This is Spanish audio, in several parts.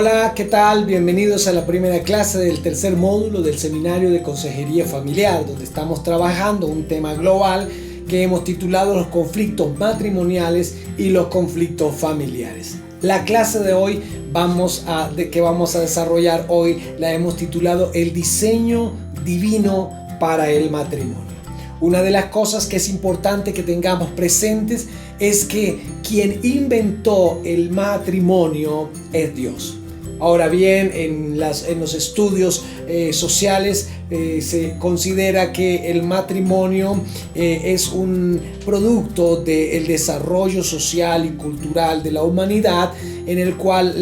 Hola, ¿qué tal? Bienvenidos a la primera clase del tercer módulo del Seminario de Consejería Familiar, donde estamos trabajando un tema global que hemos titulado los conflictos matrimoniales y los conflictos familiares. La clase de hoy que vamos a desarrollar hoy la hemos titulado El diseño divino para el matrimonio. Una de las cosas que es importante que tengamos presentes es que quien inventó el matrimonio es Dios. Ahora bien, en los estudios sociales se considera que el matrimonio es un producto del desarrollo social y cultural de la humanidad, en el cual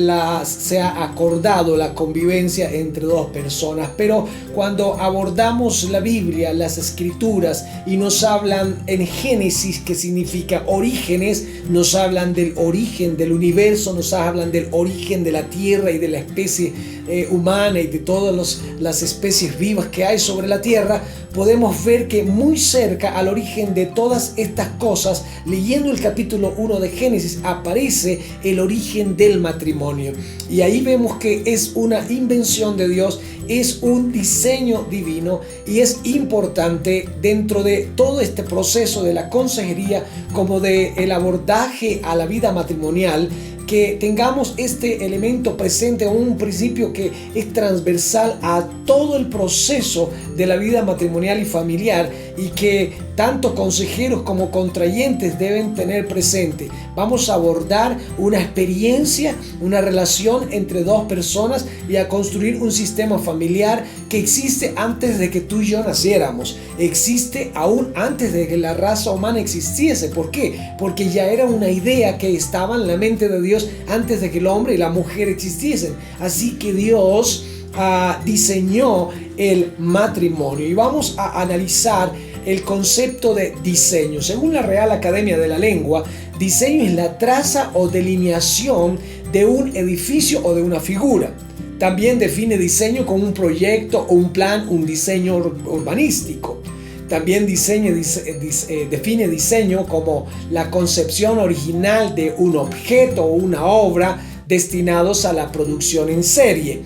se ha acordado la convivencia entre dos personas. Pero cuando abordamos la Biblia, las Escrituras, y nos hablan en Génesis, que significa orígenes, nos hablan del origen del universo, nos hablan del origen de la tierra y de la especie humana y de todas las especies vivas que hay sobre la tierra, podemos ver que muy cerca al origen de todas estas cosas, leyendo el capítulo 1 de Génesis, aparece el origen del matrimonio. Y ahí vemos que es una invención de Dios, es un diseño divino, y es importante dentro de todo este proceso de la consejería como del abordaje a la vida matrimonial, que tengamos este elemento presente, un principio que es transversal a todo el proceso de la vida matrimonial y familiar, y que tanto consejeros como contrayentes deben tener presente. Vamos a abordar una experiencia, una relación entre dos personas, y a construir un sistema familiar que existe antes de que tú y yo naciéramos. Existe aún antes de que la raza humana existiese. ¿Por qué? Porque ya era una idea que estaba en la mente de Dios antes de que el hombre y la mujer existiesen. Así que Dios diseñó el matrimonio, y vamos a analizar el concepto de diseño. Según la Real Academia de la Lengua, diseño es la traza o delineación de un edificio o de una figura. También define diseño como un proyecto o un plan, un diseño urbanístico. También define diseño como la concepción original de un objeto o una obra destinados a la producción en serie.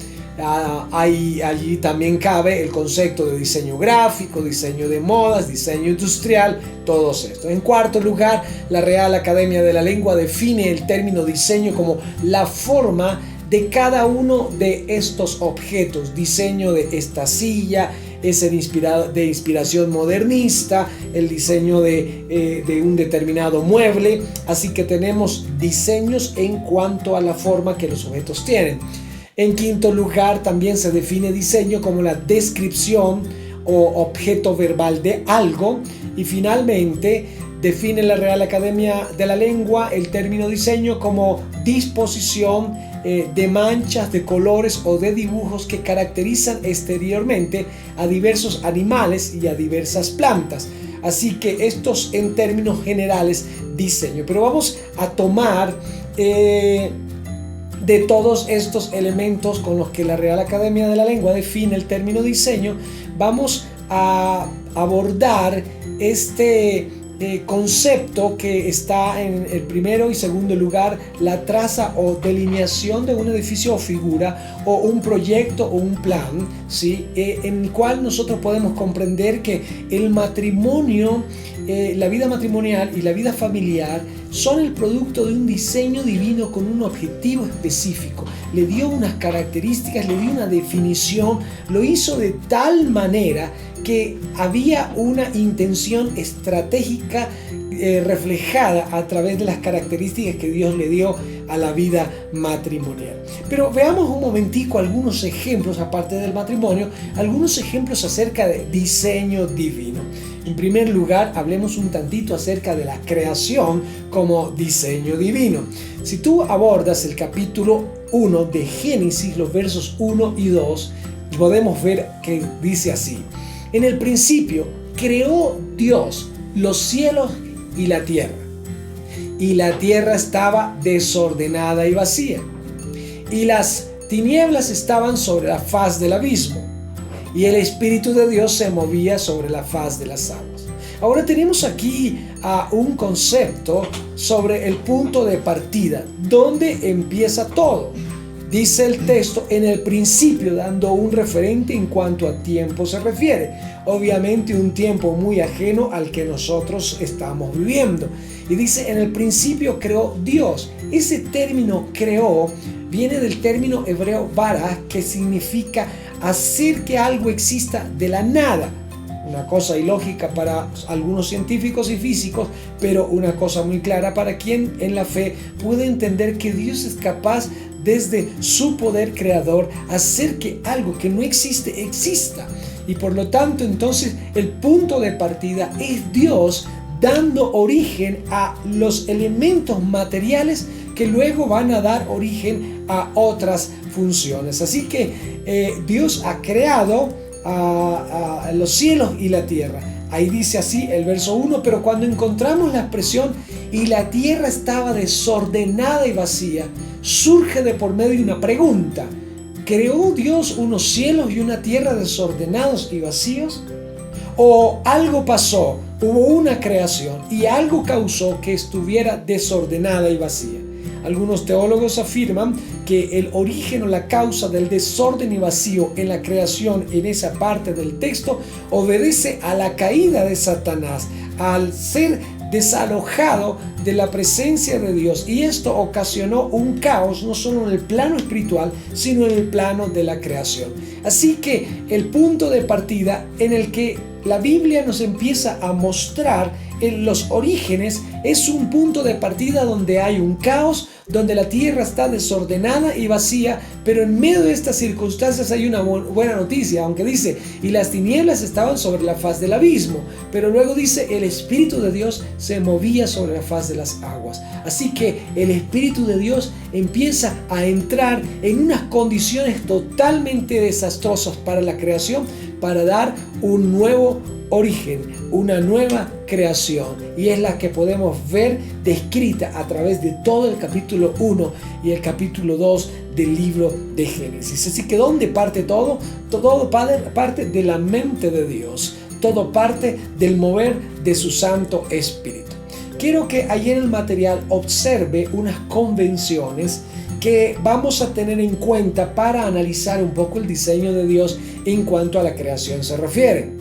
Allí también cabe el concepto de diseño gráfico, diseño de modas, diseño industrial, todos estos. En cuarto lugar, la Real Academia de la Lengua define el término diseño como la forma de cada uno de estos objetos. Diseño de esta silla es de inspiración modernista, el diseño de un determinado mueble. Así que tenemos diseños en cuanto a la forma que los objetos tienen. En quinto lugar, también se define diseño como la descripción o objeto verbal de algo. Y finalmente, define la Real Academia de la Lengua el término diseño como disposición de manchas, de colores o de dibujos que caracterizan exteriormente a diversos animales y a diversas plantas. Así que estos en términos generales diseño. Pero vamos a tomar de todos estos elementos con los que la Real Academia de la Lengua define el término diseño, vamos a abordar este concepto que está en el primero y segundo lugar, la traza o delineación de un edificio o figura, o un proyecto o un plan, ¿sí? En el cual nosotros podemos comprender que el matrimonio, la vida matrimonial y la vida familiar son el producto de un diseño divino con un objetivo específico. Le dio unas características, le dio una definición, lo hizo de tal manera que había una intención estratégica reflejada a través de las características que Dios le dio a la vida matrimonial. Pero veamos un momentico algunos ejemplos, aparte del matrimonio, algunos ejemplos acerca de diseño divino. En primer lugar, hablemos un tantito acerca de la creación como diseño divino. Si tú abordas el capítulo 1 de Génesis, los versos 1 y 2, podemos ver que dice así: en el principio creó Dios los cielos y la tierra estaba desordenada y vacía, y las tinieblas estaban sobre la faz del abismo, y el Espíritu de Dios se movía sobre la faz de las aguas. Ahora tenemos aquí un concepto sobre el punto de partida, donde empieza todo. dice el texto, en el principio, dando un referente en cuanto a tiempo se refiere. Obviamente un tiempo muy ajeno al que nosotros estamos viviendo. Y dice, en el principio creó Dios. Ese término creó viene del término hebreo bara, que significa hacer que algo exista de la nada. Una cosa ilógica para algunos científicos y físicos, pero una cosa muy clara para quien en la fe puede entender que Dios es capaz, desde su poder creador, hacer que algo que no existe exista. Y por lo tanto, entonces, el punto de partida es Dios dando origen a los elementos materiales que luego van a dar origen a otras funciones. Así que Dios ha creado a los cielos y la tierra. Ahí dice así el verso 1, pero cuando encontramos la expresión y la tierra estaba desordenada y vacía, surge de por medio una pregunta. ¿Creó Dios unos cielos y una tierra desordenados y vacíos? ¿O algo pasó? Hubo una creación y algo causó que estuviera desordenada y vacía. Algunos teólogos afirman que el origen o la causa del desorden y vacío en la creación en esa parte del texto obedece a la caída de Satanás, al ser desalojado de la presencia de Dios, y esto ocasionó un caos no solo en el plano espiritual, sino en el plano de la creación. Así que el punto de partida en el que la Biblia nos empieza a mostrar en los orígenes es un punto de partida donde hay un caos, donde la tierra está desordenada y vacía, pero en medio de estas circunstancias hay una buena noticia, aunque dice, y las tinieblas estaban sobre la faz del abismo, pero luego dice, el Espíritu de Dios se movía sobre la faz de las aguas. Así que el Espíritu de Dios empieza a entrar en unas condiciones totalmente desastrosas para la creación, para dar un nuevo origen, una nueva creación, y es la que podemos ver descrita a través de todo el capítulo 1 y el capítulo 2 del libro de Génesis. Así que ¿dónde parte todo? Todo parte de la mente de Dios, todo parte del mover de su Santo Espíritu. Quiero que allí en el material observe unas convenciones que vamos a tener en cuenta para analizar un poco el diseño de Dios en cuanto a la creación se refiere.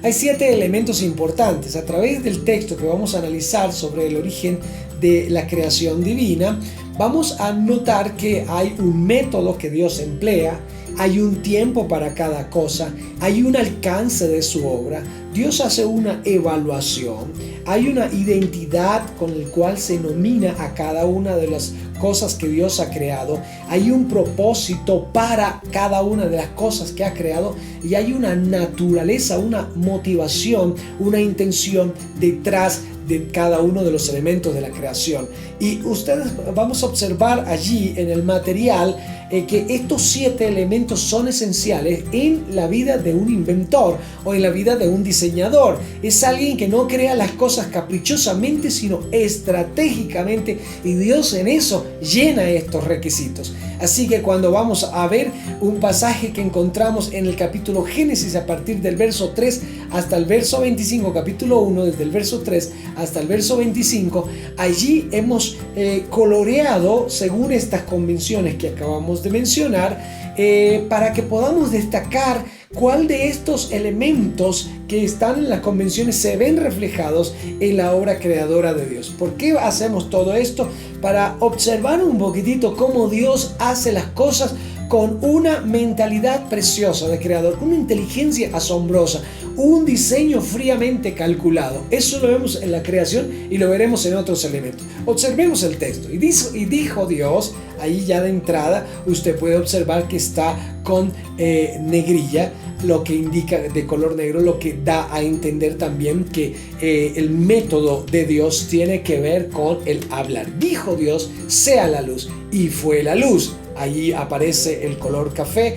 Hay 7 elementos importantes. A través del texto que vamos a analizar sobre el origen de la creación divina, vamos a notar que hay un método que Dios emplea, hay un tiempo para cada cosa, hay un alcance de su obra, Dios hace una evaluación, hay una identidad con la cual se nomina a cada una de las cosas que Dios ha creado, hay un propósito para cada una de las cosas que ha creado y hay una naturaleza, una motivación, una intención detrás de cada uno de los elementos de la creación. Y ustedes vamos a observar allí en el material que estos 7 elementos son esenciales en la vida de un inventor o en la vida de un diseñador. Es alguien que no crea las cosas caprichosamente, sino estratégicamente, y Dios en eso llena estos requisitos. Así que cuando vamos a ver un pasaje que encontramos en el capítulo Génesis a partir del verso 3 hasta el verso 25, capítulo 1 desde el verso 3 hasta el verso 25, allí hemos coloreado según estas convenciones que acabamos de mencionar, para que podamos destacar cuál de estos elementos que están en las convenciones se ven reflejados en la obra creadora de Dios. ¿Por qué hacemos todo esto? Para observar un poquitito cómo Dios hace las cosas con una mentalidad preciosa de creador, con una inteligencia asombrosa, un diseño fríamente calculado. Eso lo vemos en la creación y lo veremos en otros elementos. Observemos el texto. Y dijo Dios, ahí ya de entrada usted puede observar que está con negrilla, lo que indica de color negro, lo que da a entender también que el método de Dios tiene que ver con el hablar. Dijo Dios, sea la luz, y fue la luz. Allí aparece el color café,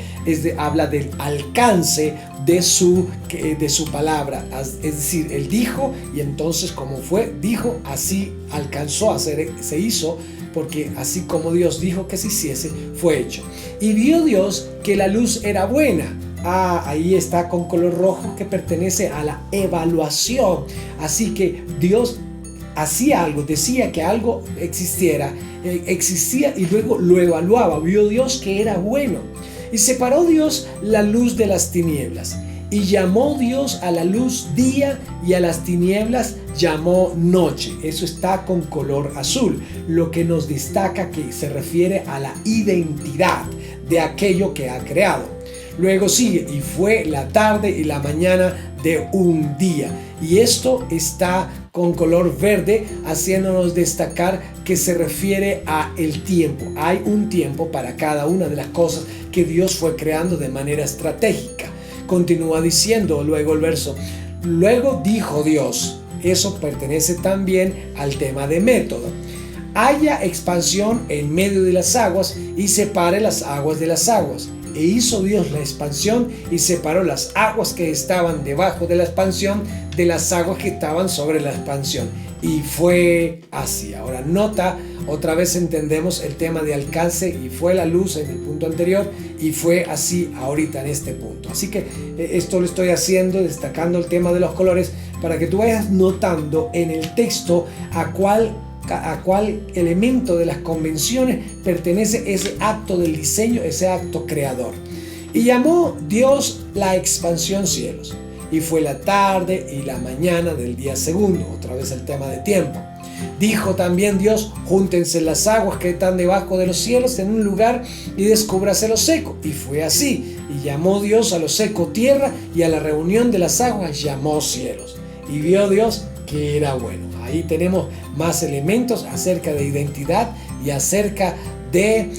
habla del alcance de su palabra, es decir, él dijo y entonces como fue, dijo, así alcanzó a ser, se hizo, porque así como Dios dijo que se hiciese, fue hecho. Y vio Dios que la luz era buena. Ahí está con color rojo, que pertenece a la evaluación. Así que Dios hacía algo, decía que algo existía y luego lo evaluaba. Vio Dios que era bueno. Y separó Dios la luz de las tinieblas. Y llamó Dios a la luz día y a las tinieblas llamó noche. Eso está con color azul, lo que nos destaca que se refiere a la identidad de aquello que ha creado. Luego sigue, y fue la tarde y la mañana de un día. Y esto está con color verde, haciéndonos destacar que se refiere a el tiempo. Hay un tiempo para cada una de las cosas que Dios fue creando de manera estratégica. Continúa diciendo luego el verso, luego dijo Dios, eso pertenece también al tema de método. Haya expansión en medio de las aguas y separe las aguas de las aguas. E hizo Dios la expansión y separó las aguas que estaban debajo de la expansión de las aguas que estaban sobre la expansión. Y fue así. Ahora nota, otra vez entendemos el tema de alcance, y fue la luz en el punto anterior y fue así ahorita en este punto. Así que esto lo estoy haciendo destacando el tema de los colores para que tú vayas notando en el texto a cuál elemento de las convenciones pertenece ese acto del diseño, ese acto creador. Y llamó Dios la expansión cielos. Y fue la tarde y la mañana del día segundo. Otra vez el tema de tiempo. Dijo también Dios, júntense las aguas que están debajo de los cielos en un lugar y descúbrase lo seco. Y fue así. Y llamó Dios a lo seco tierra, y a la reunión de las aguas llamó cielos. Y vio Dios que era bueno. Ahí tenemos más elementos acerca de identidad y acerca de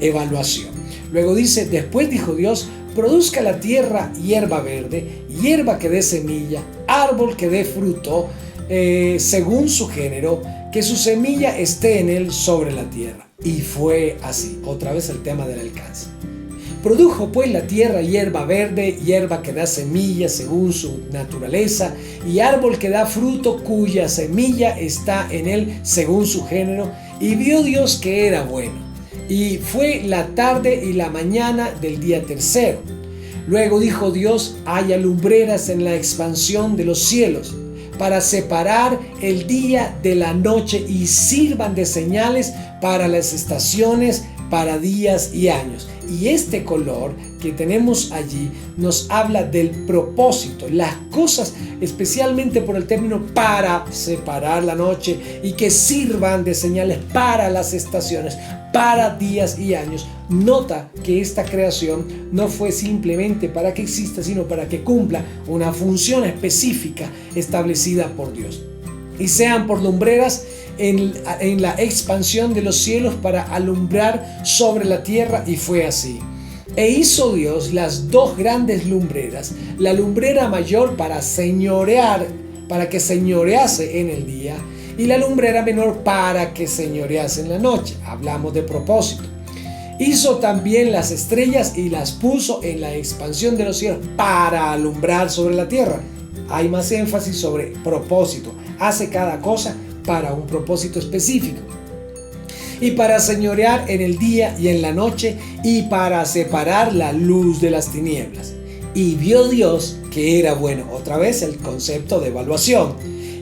evaluación. Luego dice, después dijo Dios, produzca la tierra hierba verde, hierba que dé semilla, árbol que dé fruto, según su género, que su semilla esté en él sobre la tierra. Y fue así. Otra vez el tema del alcance. Produjo pues la tierra hierba verde, hierba que da semilla según su naturaleza, y árbol que da fruto cuya semilla está en él según su género. Y vio Dios que era bueno. Y fue la tarde y la mañana del día tercero. Luego dijo Dios, haya lumbreras en la expansión de los cielos, para separar el día de la noche, y sirvan de señales para las estaciones, para días y años. Y este color que tenemos allí nos habla del propósito, las cosas, especialmente por el término para separar la noche, y que sirvan de señales para las estaciones, para días y años. Nota que esta creación no fue simplemente para que exista, sino para que cumpla una función específica establecida por Dios. Y sean por lumbreras en la expansión de los cielos para alumbrar sobre la tierra, y fue así. E hizo Dios las dos grandes lumbreras, la lumbrera mayor para señorear, para que señorease en el día, y la lumbrera menor para que señorease en la noche. Hablamos de propósito. Hizo también las estrellas y las puso en la expansión de los cielos para alumbrar sobre la tierra. Hay más énfasis sobre propósito. Hace cada cosa para un propósito específico. Y para señorear en el día y en la noche, y para separar la luz de las tinieblas. Y vio Dios que era bueno. Otra vez el concepto de evaluación.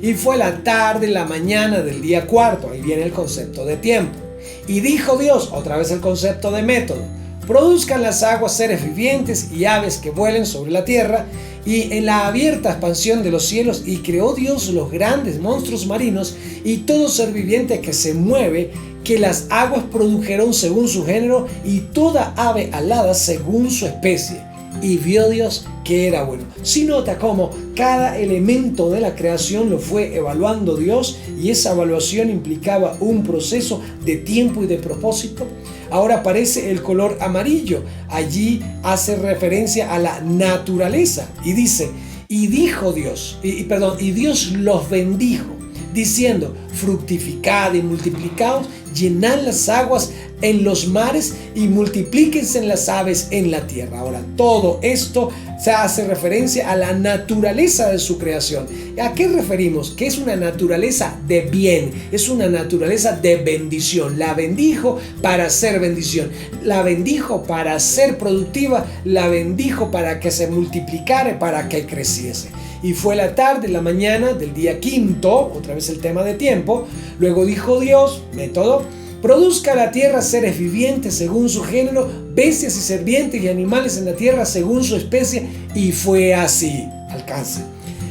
Y fue la tarde y la mañana del día cuarto. Ahí viene el concepto de tiempo. Y dijo Dios, otra vez el concepto de método, produzcan las aguas seres vivientes y aves que vuelen sobre la tierra, y en la abierta expansión de los cielos. Y creó Dios los grandes monstruos marinos y todo ser viviente que se mueve, que las aguas produjeron según su género, y toda ave alada según su especie. Y vio Dios que era bueno. Si nota cómo cada elemento de la creación lo fue evaluando Dios, y esa evaluación implicaba un proceso de tiempo y de propósito. Ahora aparece el color amarillo. Allí hace referencia a la naturaleza y dice, y dijo Dios, y Dios los bendijo, diciendo, fructificad y multiplicaos, llenad las aguas en los mares y multiplíquense en las aves en la tierra. Ahora, todo esto se hace referencia a la naturaleza de su creación. ¿A qué referimos? Que es una naturaleza de bien, es una naturaleza de bendición. La bendijo para ser bendición, la bendijo para ser productiva, la bendijo para que se multiplicara, para que creciese. Y fue la tarde, la mañana del día quinto, otra vez el tema de tiempo. Luego dijo Dios, método: produzca la tierra seres vivientes según su género, bestias y serpientes y animales en la tierra según su especie. Y fue así. Alcance.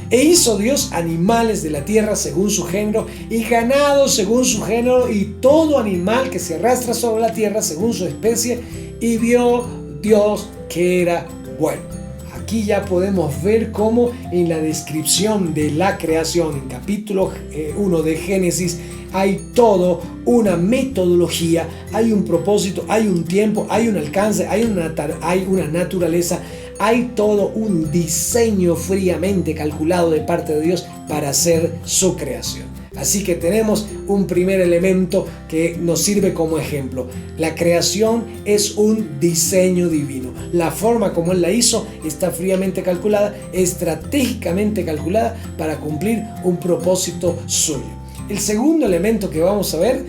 E hizo Dios animales de la tierra según su género, y ganado según su género, y todo animal que se arrastra sobre la tierra según su especie. Y vio Dios que era bueno. Aquí ya podemos ver cómo en la descripción de la creación, en capítulo 1 de Génesis, hay todo una metodología, hay un propósito, hay un tiempo, hay un alcance, hay una naturaleza, hay todo un diseño fríamente calculado de parte de Dios para hacer su creación. Así que tenemos un primer elemento que nos sirve como ejemplo. La creación es un diseño divino. La forma como Él la hizo está fríamente calculada, estratégicamente calculada para cumplir un propósito suyo. El segundo elemento que vamos a ver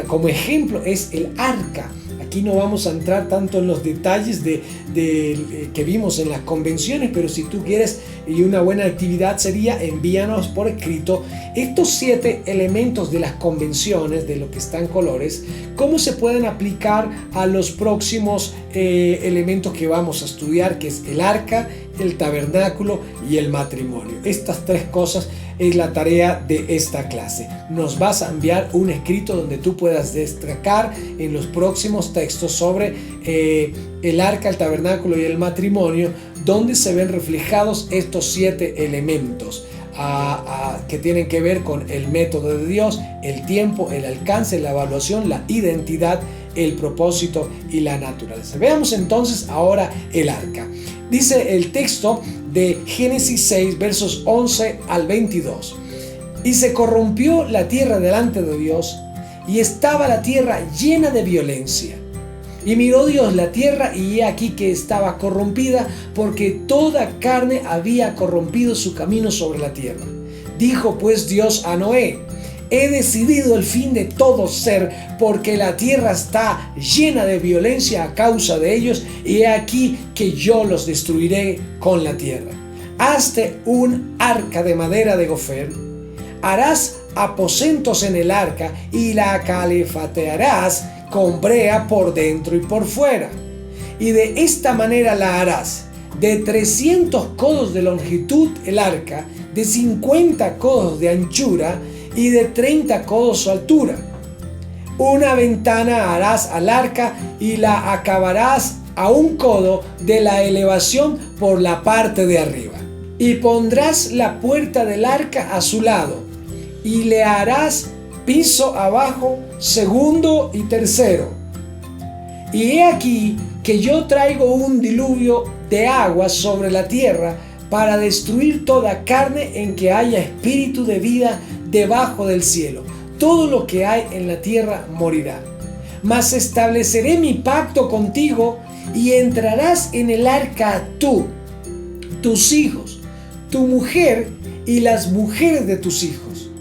como ejemplo es el arca. Aquí no vamos a entrar tanto en los detalles que vimos en las convenciones, pero si tú quieres, y una buena actividad sería envíanos por escrito estos 7 elementos de las convenciones, de lo que están colores, cómo se pueden aplicar a los próximos elementos que vamos a estudiar, que es el arca, el tabernáculo y el matrimonio. Estas 3 cosas es la tarea de esta clase. Nos vas a enviar un escrito donde tú puedas destacar en los próximos textos sobre el arca, el tabernáculo y el matrimonio, donde se ven reflejados estos 7 elementos que tienen que ver con el método de Dios, el tiempo, el alcance, la evaluación, la identidad, el propósito y la naturaleza. Veamos entonces ahora el arca. Dice el texto de Génesis 6, versos 11 al 22. Y se corrompió la tierra delante de Dios, y estaba la tierra llena de violencia. Y miró Dios la tierra, y he aquí que estaba corrompida, porque toda carne había corrompido su camino sobre la tierra. Dijo pues Dios a Noé: he decidido el fin de todo ser, porque la tierra está llena de violencia a causa de ellos, y he aquí que yo los destruiré con la tierra. Hazte un arca de madera de gofer, harás aposentos en el arca, y la calefatearás con brea por dentro y por fuera. Y de esta manera la harás: de 300 codos de longitud el arca, de 50 codos de anchura, y de 30 codos su altura. Una ventana harás al arca, y la acabarás a 1 codo de la elevación por la parte de arriba. Y pondrás la puerta del arca a su lado, y le harás piso abajo, segundo y tercero. Y he aquí que yo traigo un diluvio de agua sobre la tierra, para destruir toda carne en que haya espíritu de vida debajo del cielo. Todo lo que hay en la tierra morirá. Mas estableceré mi pacto contigo, y entrarás en el arca tú, tus hijos, tu mujer y las mujeres de tus hijos,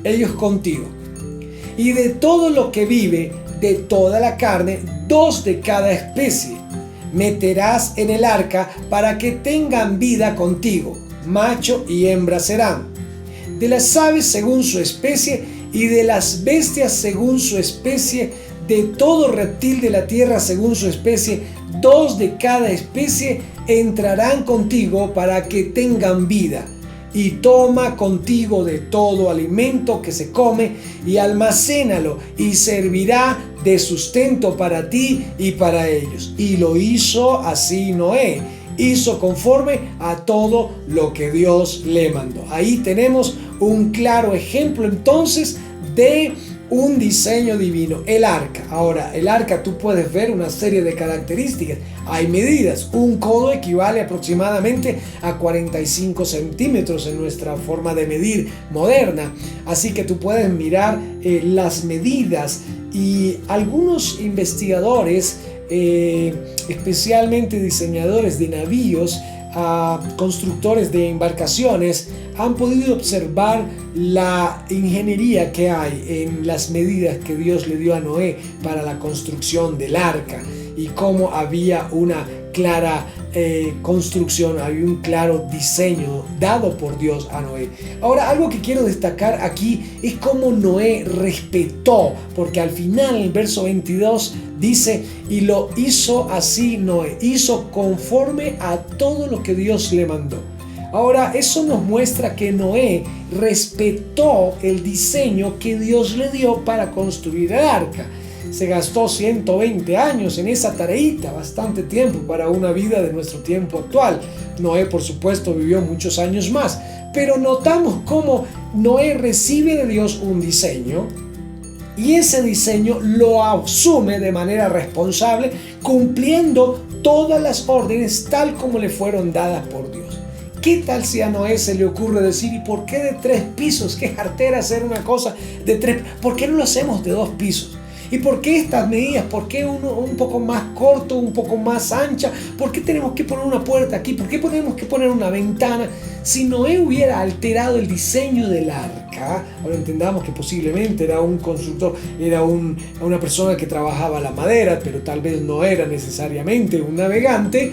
ellos contigo. Y de todo lo que vive, de toda la carne, 2 de cada especie, meterás en el arca para que tengan vida contigo. Macho y hembra serán. De las aves según su especie, y de las bestias según su especie, de todo reptil de la tierra según su especie, 2 de cada especie entrarán contigo para que tengan vida. Y toma contigo de todo alimento que se come, y almacénalo, y servirá de sustento para ti y para ellos. Y lo hizo así Noé. Hizo conforme a todo lo que Dios le mandó. Ahí tenemos un claro ejemplo entonces de un diseño divino, el arca. Ahora, el arca tú puedes ver una serie de características. Hay medidas. Un codo equivale aproximadamente a 45 centímetros en nuestra forma de medir moderna. Así que tú puedes mirar las medidas, y algunos investigadores, especialmente diseñadores de navíos, constructores de embarcaciones, han podido observar la ingeniería que hay en las medidas que Dios le dio a Noé para la construcción del arca, y cómo había una clara construcción, había un claro diseño dado por Dios a Noé. Ahora, algo que quiero destacar aquí es cómo Noé respetó, porque al final el verso 22 dice: y lo hizo así Noé, hizo conforme a todo lo que Dios le mandó. Ahora, eso nos muestra que Noé respetó el diseño que Dios le dio para construir el arca. Se gastó 120 años en esa tareita, bastante tiempo para una vida de nuestro tiempo actual. Noé, por supuesto, vivió muchos años más, pero notamos cómo Noé recibe de Dios un diseño, y ese diseño lo asume de manera responsable, cumpliendo todas las órdenes tal como le fueron dadas por Dios. ¿Qué tal si a Noé se le ocurre decir: ¿y por qué de 3 pisos? ¿Qué jartera hacer una cosa de 3? ¿Por qué no lo hacemos de 2 pisos? ¿Y por qué estas medidas? ¿Por qué uno un poco más corto, un poco más ancha? ¿Por qué tenemos que poner una puerta aquí? ¿Por qué tenemos que poner una ventana? Si Noé hubiera alterado el diseño del arca, ahora entendamos que posiblemente era un constructor, era una persona que trabajaba la madera, pero tal vez no era necesariamente un navegante,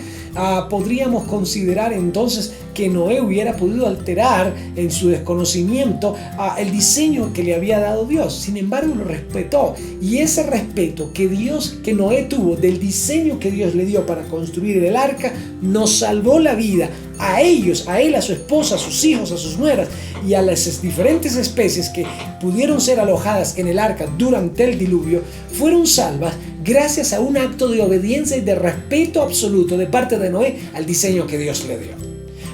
podríamos considerar entonces que Noé hubiera podido alterar en su desconocimiento el diseño que le había dado Dios. Sin embargo, lo respetó, y ese respeto que Noé tuvo del diseño que Dios le dio para construir el arca nos salvó la vida a ellos, a él, a su esposa, a sus hijos, a sus nueras y a las diferentes especies que pudieron ser alojadas en el arca durante el diluvio. Fueron salvas gracias a un acto de obediencia y de respeto absoluto de parte de Noé al diseño que Dios le dio.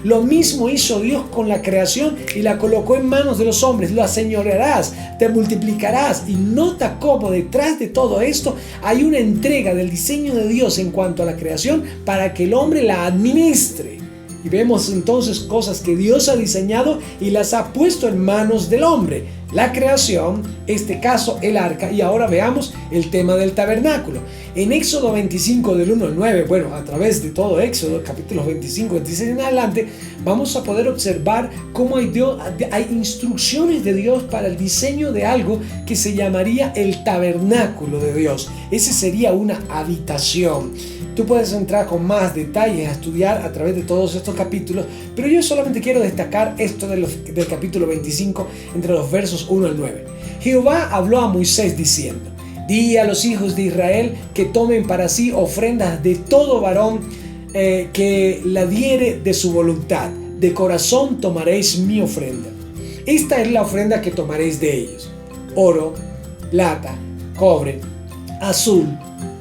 Lo mismo hizo Dios con la creación y la colocó en manos de los hombres. Lo aseñorearás, te multiplicarás. Y nota cómo detrás de todo esto hay una entrega del diseño de Dios en cuanto a la creación para que el hombre la administre. Y vemos entonces cosas que Dios ha diseñado y las ha puesto en manos del hombre. La creación, este caso el arca, y ahora veamos el tema del tabernáculo. En Éxodo 25 del 1 al 9, bueno, a través de todo Éxodo, capítulos 25, 26 en adelante, vamos a poder observar cómo hay instrucciones de Dios para el diseño de algo que se llamaría el tabernáculo de Dios. Ese sería una habitación. Tú puedes entrar con más detalles a estudiar a través de todos estos capítulos, pero yo solamente quiero destacar esto del capítulo 25 entre los versos 1 al 9. Jehová habló a Moisés diciendo: di a los hijos de Israel que tomen para sí ofrendas de todo varón que la diere de su voluntad. De corazón tomaréis mi ofrenda. Esta es la ofrenda que tomaréis de ellos: oro, plata, cobre, azul,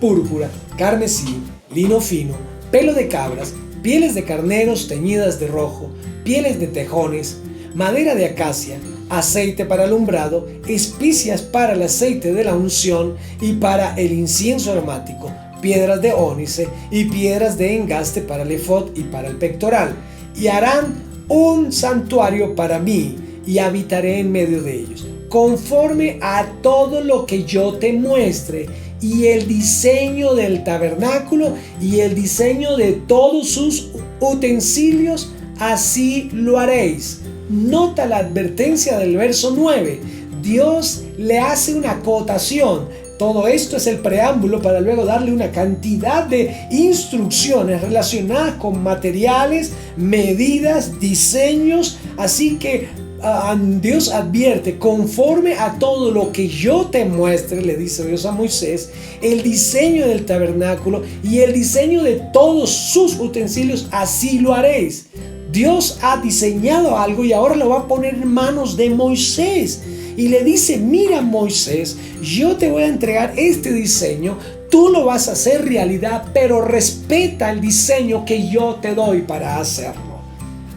púrpura, carmesí, lino fino, pelo de cabras, pieles de carneros teñidas de rojo, pieles de tejones, madera de acacia, aceite para alumbrado, especias para el aceite de la unción y para el incienso aromático, piedras de ónice y piedras de engaste para el efod y para el pectoral. Y harán un santuario para mí, y habitaré en medio de ellos, conforme a todo lo que yo te muestre. Y el diseño del tabernáculo y el diseño de todos sus utensilios, así lo haréis. Nota la advertencia del verso 9. Dios le hace una acotación. Todo esto es el preámbulo para luego darle una cantidad de instrucciones relacionadas con materiales, medidas, diseños. Así que Dios advierte: conforme a todo lo que yo te muestre, le dice Dios a Moisés, el diseño del tabernáculo y el diseño de todos sus utensilios, así lo haréis. Dios ha diseñado algo y ahora lo va a poner en manos de Moisés. Y le dice: mira, Moisés, yo te voy a entregar este diseño, tú lo vas a hacer realidad, pero respeta el diseño que yo te doy para hacerlo.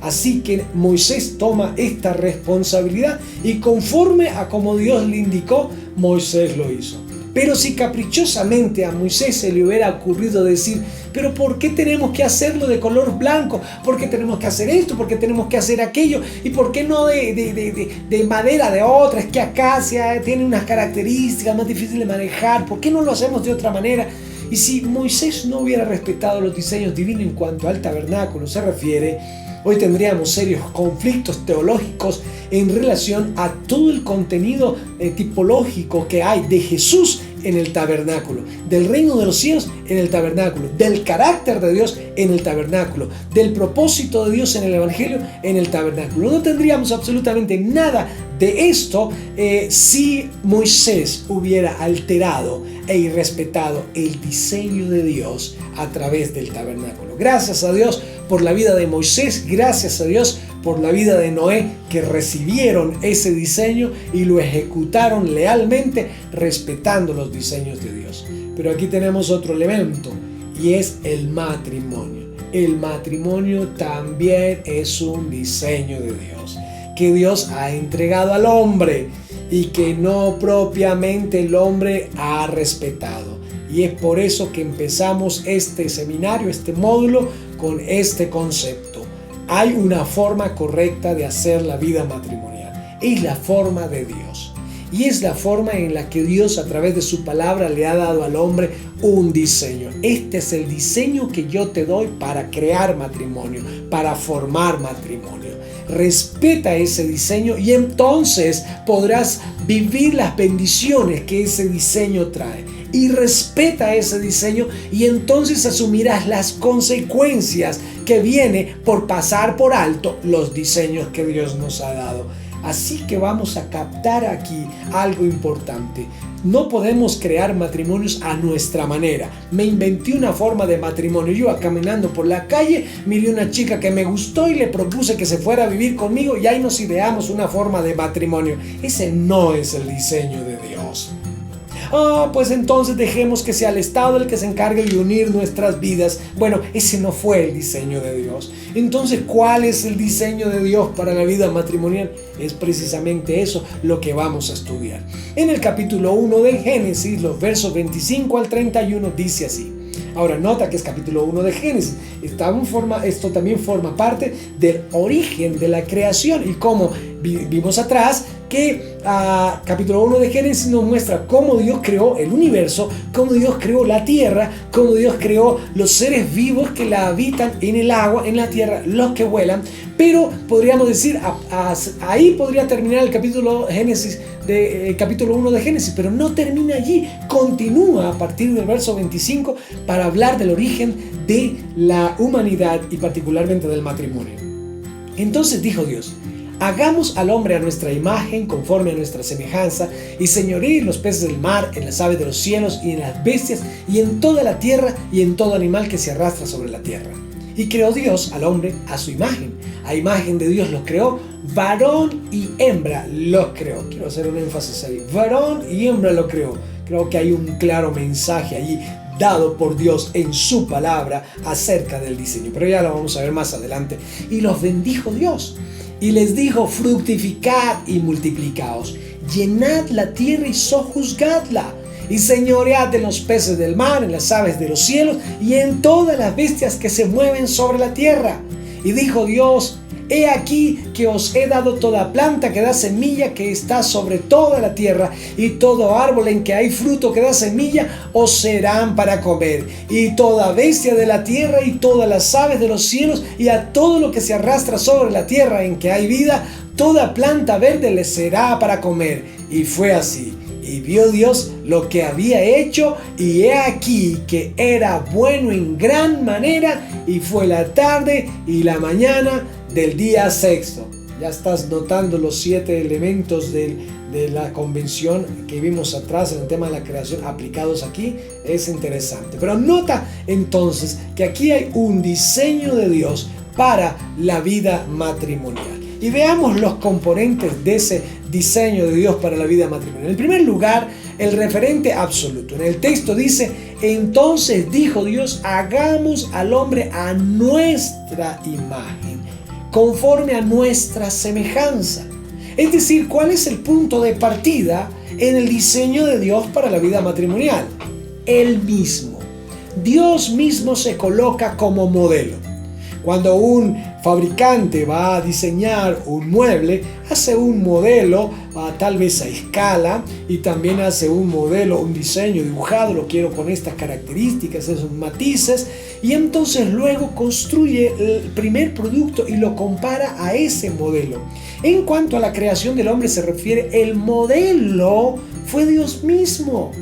Así que Moisés toma esta responsabilidad y conforme a como Dios le indicó, Moisés lo hizo. Pero si caprichosamente a Moisés se le hubiera ocurrido decir, pero ¿por qué tenemos que hacerlo de color blanco? ¿Por qué tenemos que hacer esto? ¿Por qué tenemos que hacer aquello? ¿Y por qué no de madera de otra? Es que acacia tiene unas características más difíciles de manejar. ¿Por qué no lo hacemos de otra manera? Y si Moisés no hubiera respetado los diseños divinos en cuanto al tabernáculo se refiere, hoy tendríamos serios conflictos teológicos en relación a todo el contenido tipológico que hay de Jesús en el tabernáculo, del reino de los cielos en el tabernáculo, del carácter de Dios en el tabernáculo, del propósito de Dios en el evangelio en el tabernáculo. No tendríamos absolutamente nada de esto si Moisés hubiera alterado e irrespetado el diseño de Dios a través del tabernáculo. Gracias a Dios por la vida de Moisés, gracias a Dios por la vida de Noé, que recibieron ese diseño y lo ejecutaron lealmente respetando los diseños de Dios. Pero aquí tenemos otro elemento y es el matrimonio. El matrimonio también es un diseño de Dios, que Dios ha entregado al hombre y que no propiamente el hombre ha respetado. Y es por eso que empezamos este seminario, este módulo, con este concepto. Hay una forma correcta de hacer la vida matrimonial. Es la forma de Dios. Y es la forma en la que Dios a través de su palabra le ha dado al hombre un diseño. Este es el diseño que yo te doy para crear matrimonio, para formar matrimonio. Respeta ese diseño y entonces podrás vivir las bendiciones que ese diseño trae. Y respeta ese diseño y entonces asumirás las consecuencias que viene por pasar por alto los diseños que Dios nos ha dado. Así que vamos a captar aquí algo importante. No podemos crear matrimonios a nuestra manera. Me inventé una forma de matrimonio. Yo iba caminando por la calle, miré una chica que me gustó y le propuse que se fuera a vivir conmigo y ahí nos ideamos una forma de matrimonio. Ese no es el diseño de Dios. Pues entonces dejemos que sea el Estado el que se encargue de unir nuestras vidas. Bueno, ese no fue el diseño de Dios. Entonces, ¿cuál es el diseño de Dios para la vida matrimonial? Es precisamente eso lo que vamos a estudiar. En el capítulo 1 de Génesis, los versos 25 al 31, dice así. Ahora, nota que es capítulo 1 de Génesis. Esto también forma parte del origen de la creación. Y como vimos atrás, que capítulo 1 de Génesis nos muestra cómo Dios creó el universo, cómo Dios creó la tierra, cómo Dios creó los seres vivos que la habitan en el agua, en la tierra, los que vuelan. Pero podríamos decir, ahí podría terminar el capítulo 1 de Génesis, pero no termina allí, continúa a partir del verso 25 para hablar del origen de la humanidad y particularmente del matrimonio. Entonces dijo Dios: hagamos al hombre a nuestra imagen, conforme a nuestra semejanza, y señoree en los peces del mar, en las aves de los cielos, y en las bestias, y en toda la tierra, y en todo animal que se arrastra sobre la tierra. Y creó Dios al hombre a su imagen. A imagen de Dios los creó, varón y hembra los creó. Quiero hacer un énfasis ahí. Varón y hembra los creó. Creo que hay un claro mensaje allí dado por Dios en su palabra acerca del diseño. Pero ya lo vamos a ver más adelante. Y los bendijo Dios. Y les dijo: fructificad y multiplicaos, llenad la tierra y sojuzgadla, y señoread de los peces del mar, en las aves de los cielos, y en todas las bestias que se mueven sobre la tierra. Y dijo Dios: he aquí que os he dado toda planta que da semilla que está sobre toda la tierra, y todo árbol en que hay fruto que da semilla os serán para comer, y toda bestia de la tierra y todas las aves de los cielos, y a todo lo que se arrastra sobre la tierra en que hay vida, toda planta verde les será para comer. Y fue así. Y vio Dios lo que había hecho, y he aquí que era bueno en gran manera, y fue la tarde y la mañana del día sexto. Ya estás notando los 7 elementos de la convención que vimos atrás en el tema de la creación aplicados aquí. Es interesante. Pero nota entonces que aquí hay un diseño de Dios para la vida matrimonial. Y veamos los componentes de ese diseño de Dios para la vida matrimonial. En primer lugar, el referente absoluto. En el texto dice: entonces dijo Dios, hagamos al hombre a nuestra imagen, conforme a nuestra semejanza. Es decir, ¿cuál es el punto de partida en el diseño de Dios para la vida matrimonial? Él mismo. Dios mismo se coloca como modelo. Cuando un fabricante va a diseñar un mueble, hace un modelo tal vez a escala y también hace un modelo, un diseño dibujado, lo quiero con estas características, esos matices, y entonces luego construye el primer producto y lo compara a ese modelo. En cuanto a la creación del hombre se refiere, el modelo fue Dios mismo.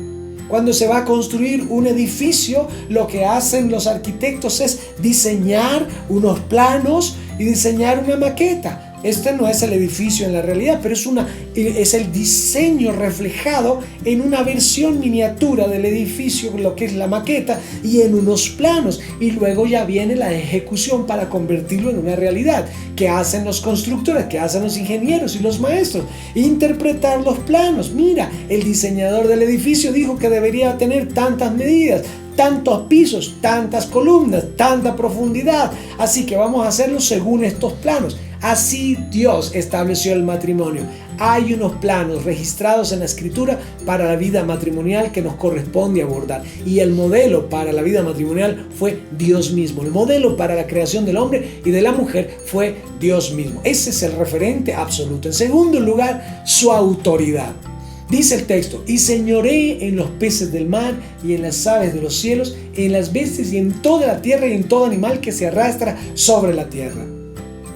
Cuando se va a construir un edificio, lo que hacen los arquitectos es diseñar unos planos y diseñar una maqueta. Este no es el edificio en la realidad, pero es el diseño reflejado en una versión miniatura del edificio, lo que es la maqueta, y en unos planos. Y luego ya viene la ejecución para convertirlo en una realidad. ¿Qué hacen los constructores? ¿Qué hacen los ingenieros y los maestros? Interpretar los planos. Mira, el diseñador del edificio dijo que debería tener tantas medidas, tantos pisos, tantas columnas, tanta profundidad. Así que vamos a hacerlo según estos planos. Así Dios estableció el matrimonio. Hay unos planos registrados en la Escritura para la vida matrimonial que nos corresponde abordar. Y el modelo para la vida matrimonial fue Dios mismo. El modelo para la creación del hombre y de la mujer fue Dios mismo. Ese es el referente absoluto. En segundo lugar, su autoridad. Dice el texto: y señoreé en los peces del mar y en las aves de los cielos, en las bestias y en toda la tierra y en todo animal que se arrastra sobre la tierra.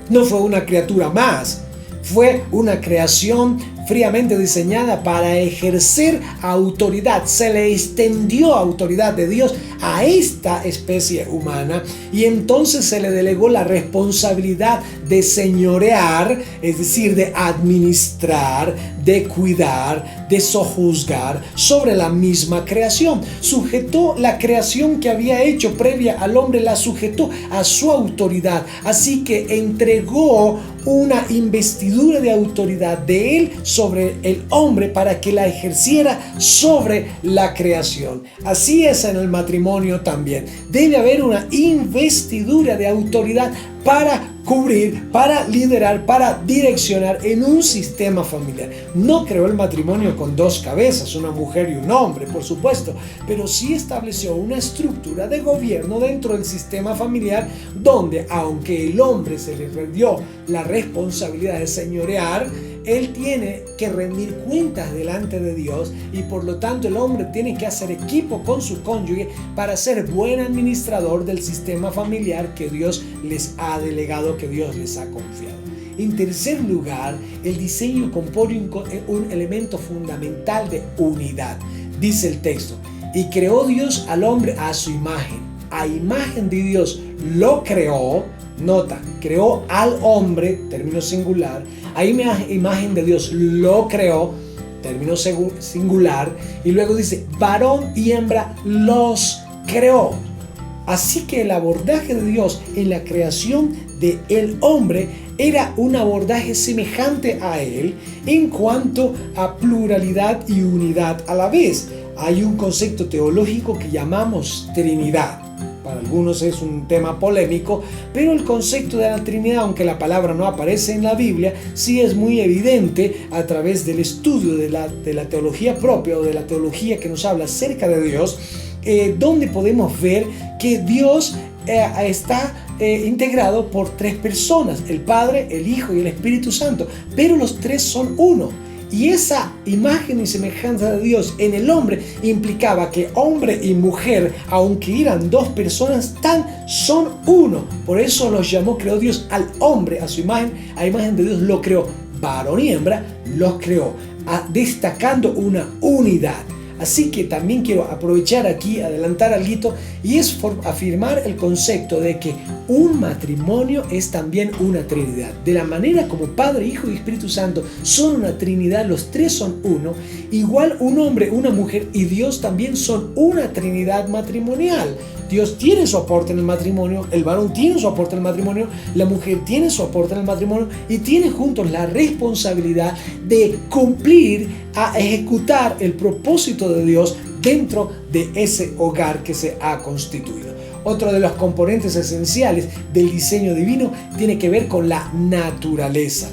No fue una criatura más, fue una creación fríamente diseñada para ejercer autoridad. Se le extendió autoridad de Dios a esta especie humana y entonces se le delegó la responsabilidad de señorear, es decir, de administrar, de cuidar, de sojuzgar sobre la misma creación. Sujetó la creación que había hecho previa al hombre, la sujetó a su autoridad. Así que entregó una investidura de autoridad de él sobre el hombre para que la ejerciera sobre la creación. Así es en el matrimonio también. Debe haber una investidura de autoridad para cubrir, para liderar, para direccionar en un sistema familiar. No creó el matrimonio con dos cabezas, una mujer y un hombre, por supuesto, pero sí estableció una estructura de gobierno dentro del sistema familiar donde, aunque el hombre se le dio la responsabilidad de señorear, él tiene que rendir cuentas delante de Dios y por lo tanto el hombre tiene que hacer equipo con su cónyuge para ser buen administrador del sistema familiar que Dios les ha delegado, que Dios les ha confiado. En tercer lugar, el diseño compone un elemento fundamental de unidad. Dice el texto: y creó Dios al hombre a su imagen. A imagen de Dios lo creó. Nota, creó al hombre, término singular. A imagen de Dios lo creó, término singular. Y luego dice, varón y hembra los creó. Así que el abordaje de Dios en la creación del hombre era un abordaje semejante a él en cuanto a pluralidad y unidad a la vez. Hay un concepto teológico que llamamos Trinidad. Para algunos es un tema polémico, pero el concepto de la Trinidad, aunque la palabra no aparece en la Biblia, sí es muy evidente a través del estudio de la teología propia o de la teología que nos habla acerca de Dios, donde podemos ver que Dios está integrado por tres personas: el Padre, el Hijo y el Espíritu Santo, pero los tres son uno. Y esa imagen y semejanza de Dios en el hombre implicaba que hombre y mujer, aunque eran dos personas, son uno. Por eso los llamó, creó Dios al hombre a su imagen, a imagen de Dios lo creó. Varón y hembra los creó, destacando una unidad. Así que también quiero aprovechar aquí, adelantar algo, y es afirmar el concepto de que un matrimonio es también una trinidad. De la manera como Padre, Hijo y Espíritu Santo son una trinidad, los tres son uno, igual un hombre, una mujer y Dios también son una trinidad matrimonial. Dios tiene su aporte en el matrimonio, el varón tiene su aporte en el matrimonio, la mujer tiene su aporte en el matrimonio y tiene juntos la responsabilidad de cumplir, a ejecutar el propósito de Dios dentro de ese hogar que se ha constituido. Otro de los componentes esenciales del diseño divino tiene que ver con la naturaleza.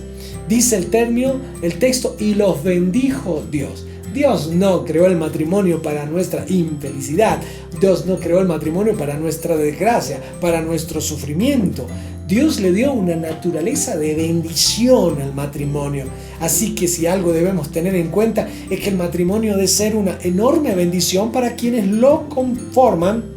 Dice el texto, y los bendijo Dios. Dios no creó el matrimonio para nuestra infelicidad. Dios no creó el matrimonio para nuestra desgracia, para nuestro sufrimiento. Dios le dio una naturaleza de bendición al matrimonio. Así que si algo debemos tener en cuenta es que el matrimonio debe ser una enorme bendición para quienes lo conforman,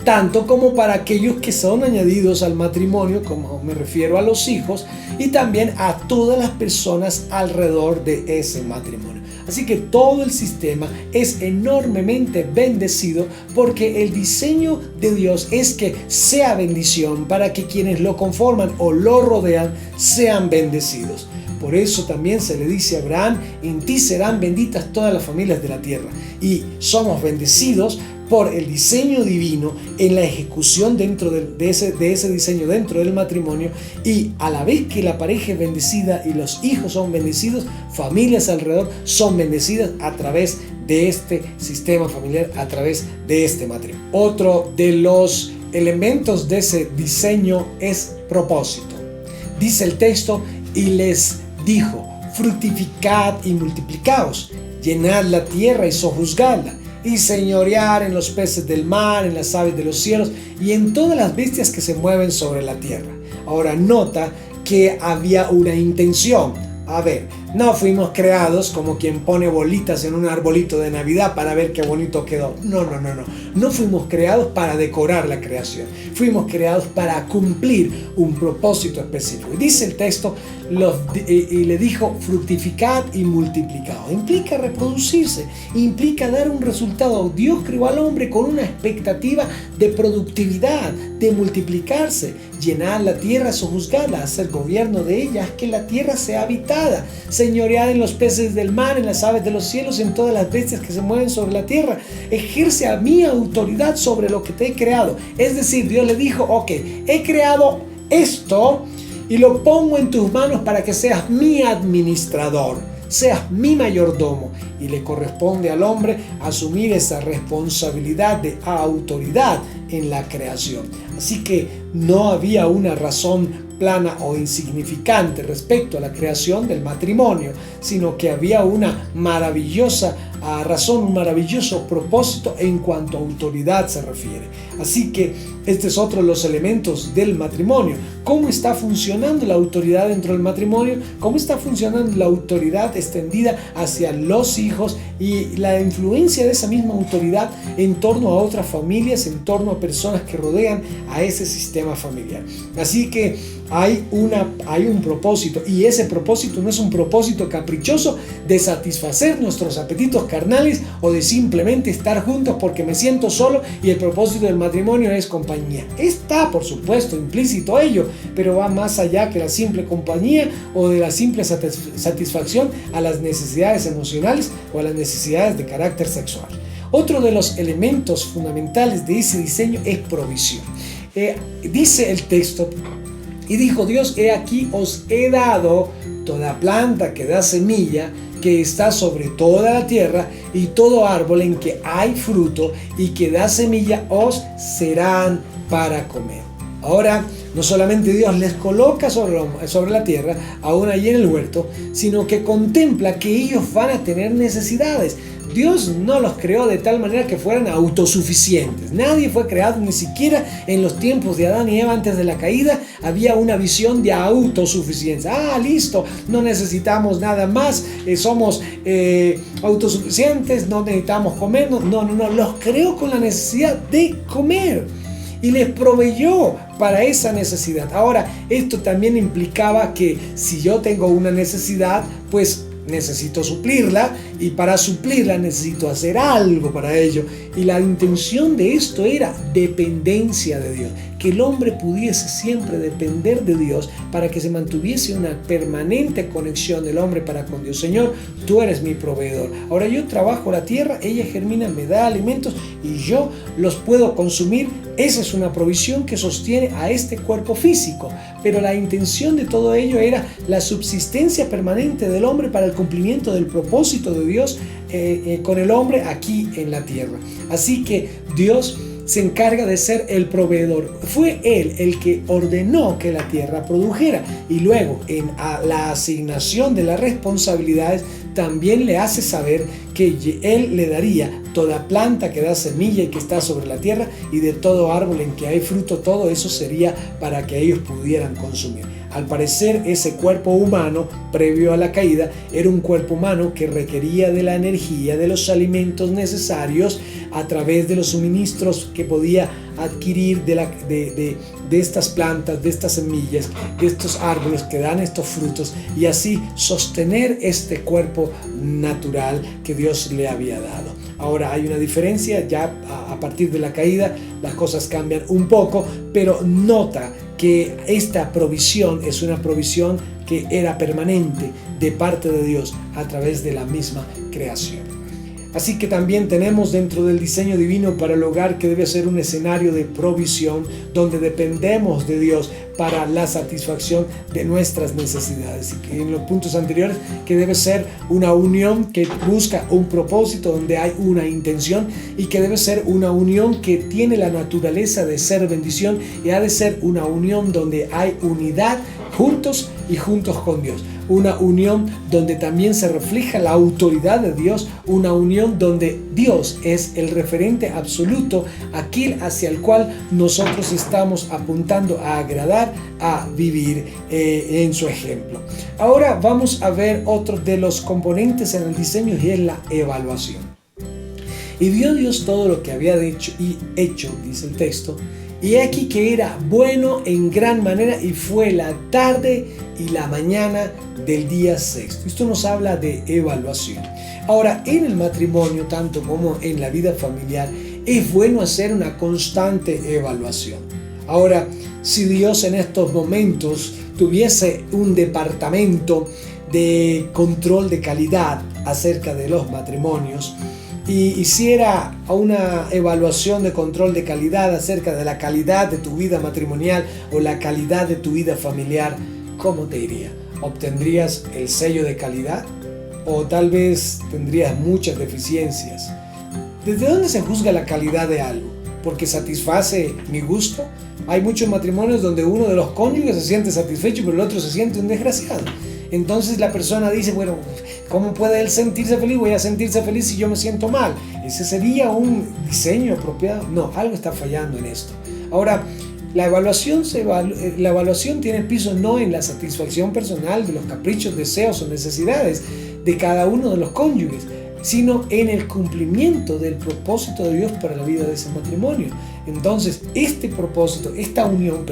tanto como para aquellos que son añadidos al matrimonio, como me refiero a los hijos, y también a todas las personas alrededor de ese matrimonio. Así que todo el sistema es enormemente bendecido porque el diseño de Dios es que sea bendición para que quienes lo conforman o lo rodean sean bendecidos. Por eso también se le dice a Abraham, en ti serán benditas todas las familias de la tierra. Y somos bendecidos por el diseño divino en la ejecución dentro de ese diseño dentro del matrimonio, y a la vez que la pareja es bendecida y los hijos son bendecidos, familias alrededor son bendecidas a través de este sistema familiar, a través de este matrimonio. Otro de los elementos de ese diseño es propósito. Dice el texto, y les dijo, fructificad y multiplicaos, llenad la tierra y sojuzgadla, y señorear en los peces del mar, en las aves de los cielos y en todas las bestias que se mueven sobre la tierra. Ahora nota que había una intención. A ver, no fuimos creados como quien pone bolitas en un arbolito de Navidad para ver qué bonito quedó. No. No fuimos creados para decorar la creación. Fuimos creados para cumplir un propósito específico. Y dice el texto, y le dijo, fructificad y multiplicaos. Implica reproducirse, implica dar un resultado. Dios creó al hombre con una expectativa de productividad, de multiplicarse, llenar la tierra, sojuzgarla, hacer gobierno de ella, haz que la tierra sea habitada, señorear en los peces del mar, en las aves de los cielos, en todas las bestias que se mueven sobre la tierra. Ejerce a mi autoridad sobre lo que te he creado. Es decir, Dios le dijo, ok, he creado esto y lo pongo en tus manos para que seas mi administrador, seas mi mayordomo. Y le corresponde al hombre asumir esa responsabilidad de autoridad en la creación. Así que no había una razón plana o insignificante respecto a la creación del matrimonio, sino que había una maravillosa razón, un maravilloso propósito en cuanto a autoridad se refiere. Así que este es otro de los elementos del matrimonio. ¿Cómo está funcionando la autoridad dentro del matrimonio? ¿Cómo está funcionando la autoridad extendida hacia los hijos y la influencia de esa misma autoridad en torno a otras familias, en torno a personas que rodean a ese sistema familiar? Así que hay un propósito, y ese propósito no es un propósito caprichoso de satisfacer nuestros apetitos carnales o de simplemente estar juntos porque me siento solo y el propósito del matrimonio es compañía. Está, por supuesto, implícito ello, pero va más allá que la simple compañía o de la simple satisfacción a las necesidades emocionales o a las necesidades de carácter sexual. Otro de los elementos fundamentales de ese diseño es provisión. Dice el texto, y dijo Dios, he aquí os he dado toda planta que da semilla, que está sobre toda la tierra, y todo árbol en que hay fruto y que da semilla os serán para comer. Ahora, no solamente Dios les coloca sobre la tierra, aún allí en el huerto, sino que contempla que ellos van a tener necesidades. Dios no los creó de tal manera que fueran autosuficientes. Nadie fue creado, ni siquiera en los tiempos de Adán y Eva antes de la caída, había una visión de autosuficiencia. Listo, no necesitamos nada más, somos autosuficientes, no necesitamos comer. No, los creó con la necesidad de comer y les proveyó para esa necesidad. Ahora, esto también implicaba que si yo tengo una necesidad, pues necesito suplirla, y para suplirla necesito hacer algo para ello. Y la intención de esto era dependencia de Dios, que el hombre pudiese siempre depender de Dios para que se mantuviese una permanente conexión del hombre para con Dios. Señor, tú eres mi proveedor. Ahora yo trabajo la tierra, ella germina, me da alimentos y yo los puedo consumir. Esa es una provisión que sostiene a este cuerpo físico. Pero la intención de todo ello era la subsistencia permanente del hombre para el cumplimiento del propósito de Dios con el hombre aquí en la tierra. Así que Dios se encarga de ser el proveedor. Fue Él el que ordenó que la tierra produjera, y luego en la asignación de las responsabilidades también le hace saber que Él le daría toda planta que da semilla y que está sobre la tierra, y de todo árbol en que hay fruto, todo eso sería para que ellos pudieran consumir. Al parecer, ese cuerpo humano, previo a la caída, era un cuerpo humano que requería de la energía, de los alimentos necesarios a través de los suministros que podía adquirir de estas plantas, de estas semillas, de estos árboles que dan estos frutos, y así sostener este cuerpo natural que Dios le había dado. Ahora hay una diferencia, ya a partir de la caída las cosas cambian un poco, pero nota que esta provisión es una provisión que era permanente de parte de Dios a través de la misma creación. Así que también tenemos dentro del diseño divino para el hogar que debe ser un escenario de provisión donde dependemos de Dios para la satisfacción de nuestras necesidades, y que en los puntos anteriores que debe ser una unión que busca un propósito, donde hay una intención, y que debe ser una unión que tiene la naturaleza de ser bendición, y ha de ser una unión donde hay unidad juntos y juntos con Dios. Una unión donde también se refleja la autoridad de Dios, una unión donde Dios es el referente absoluto, aquel hacia el cual nosotros estamos apuntando a agradar, a vivir en su ejemplo. Ahora vamos a ver otro de los componentes en el diseño, y es la evaluación. Y vio Dios todo lo que había hecho, dice el texto, y aquí que era bueno en gran manera, y fue la tarde y la mañana del día sexto. Esto nos habla de evaluación. Ahora, en el matrimonio, tanto como en la vida familiar, es bueno hacer una constante evaluación. Ahora, si Dios en estos momentos tuviese un departamento de control de calidad acerca de los matrimonios, y hiciera una evaluación de control de calidad acerca de la calidad de tu vida matrimonial o la calidad de tu vida familiar, ¿cómo te iría? ¿Obtendrías el sello de calidad? ¿O tal vez tendrías muchas deficiencias? ¿Desde dónde se juzga la calidad de algo? ¿Porque satisface mi gusto? Hay muchos matrimonios donde uno de los cónyuges se siente satisfecho, pero el otro se siente un desgraciado. Entonces la persona dice, bueno, ¿cómo puede él sentirse feliz? Voy a sentirse feliz si yo me siento mal. ¿Ese sería un diseño apropiado? No, algo está fallando en esto. Ahora, la evaluación tiene el piso no en la satisfacción personal de los caprichos, deseos o necesidades de cada uno de los cónyuges, sino en el cumplimiento del propósito de Dios para la vida de ese matrimonio. Entonces, esta unión,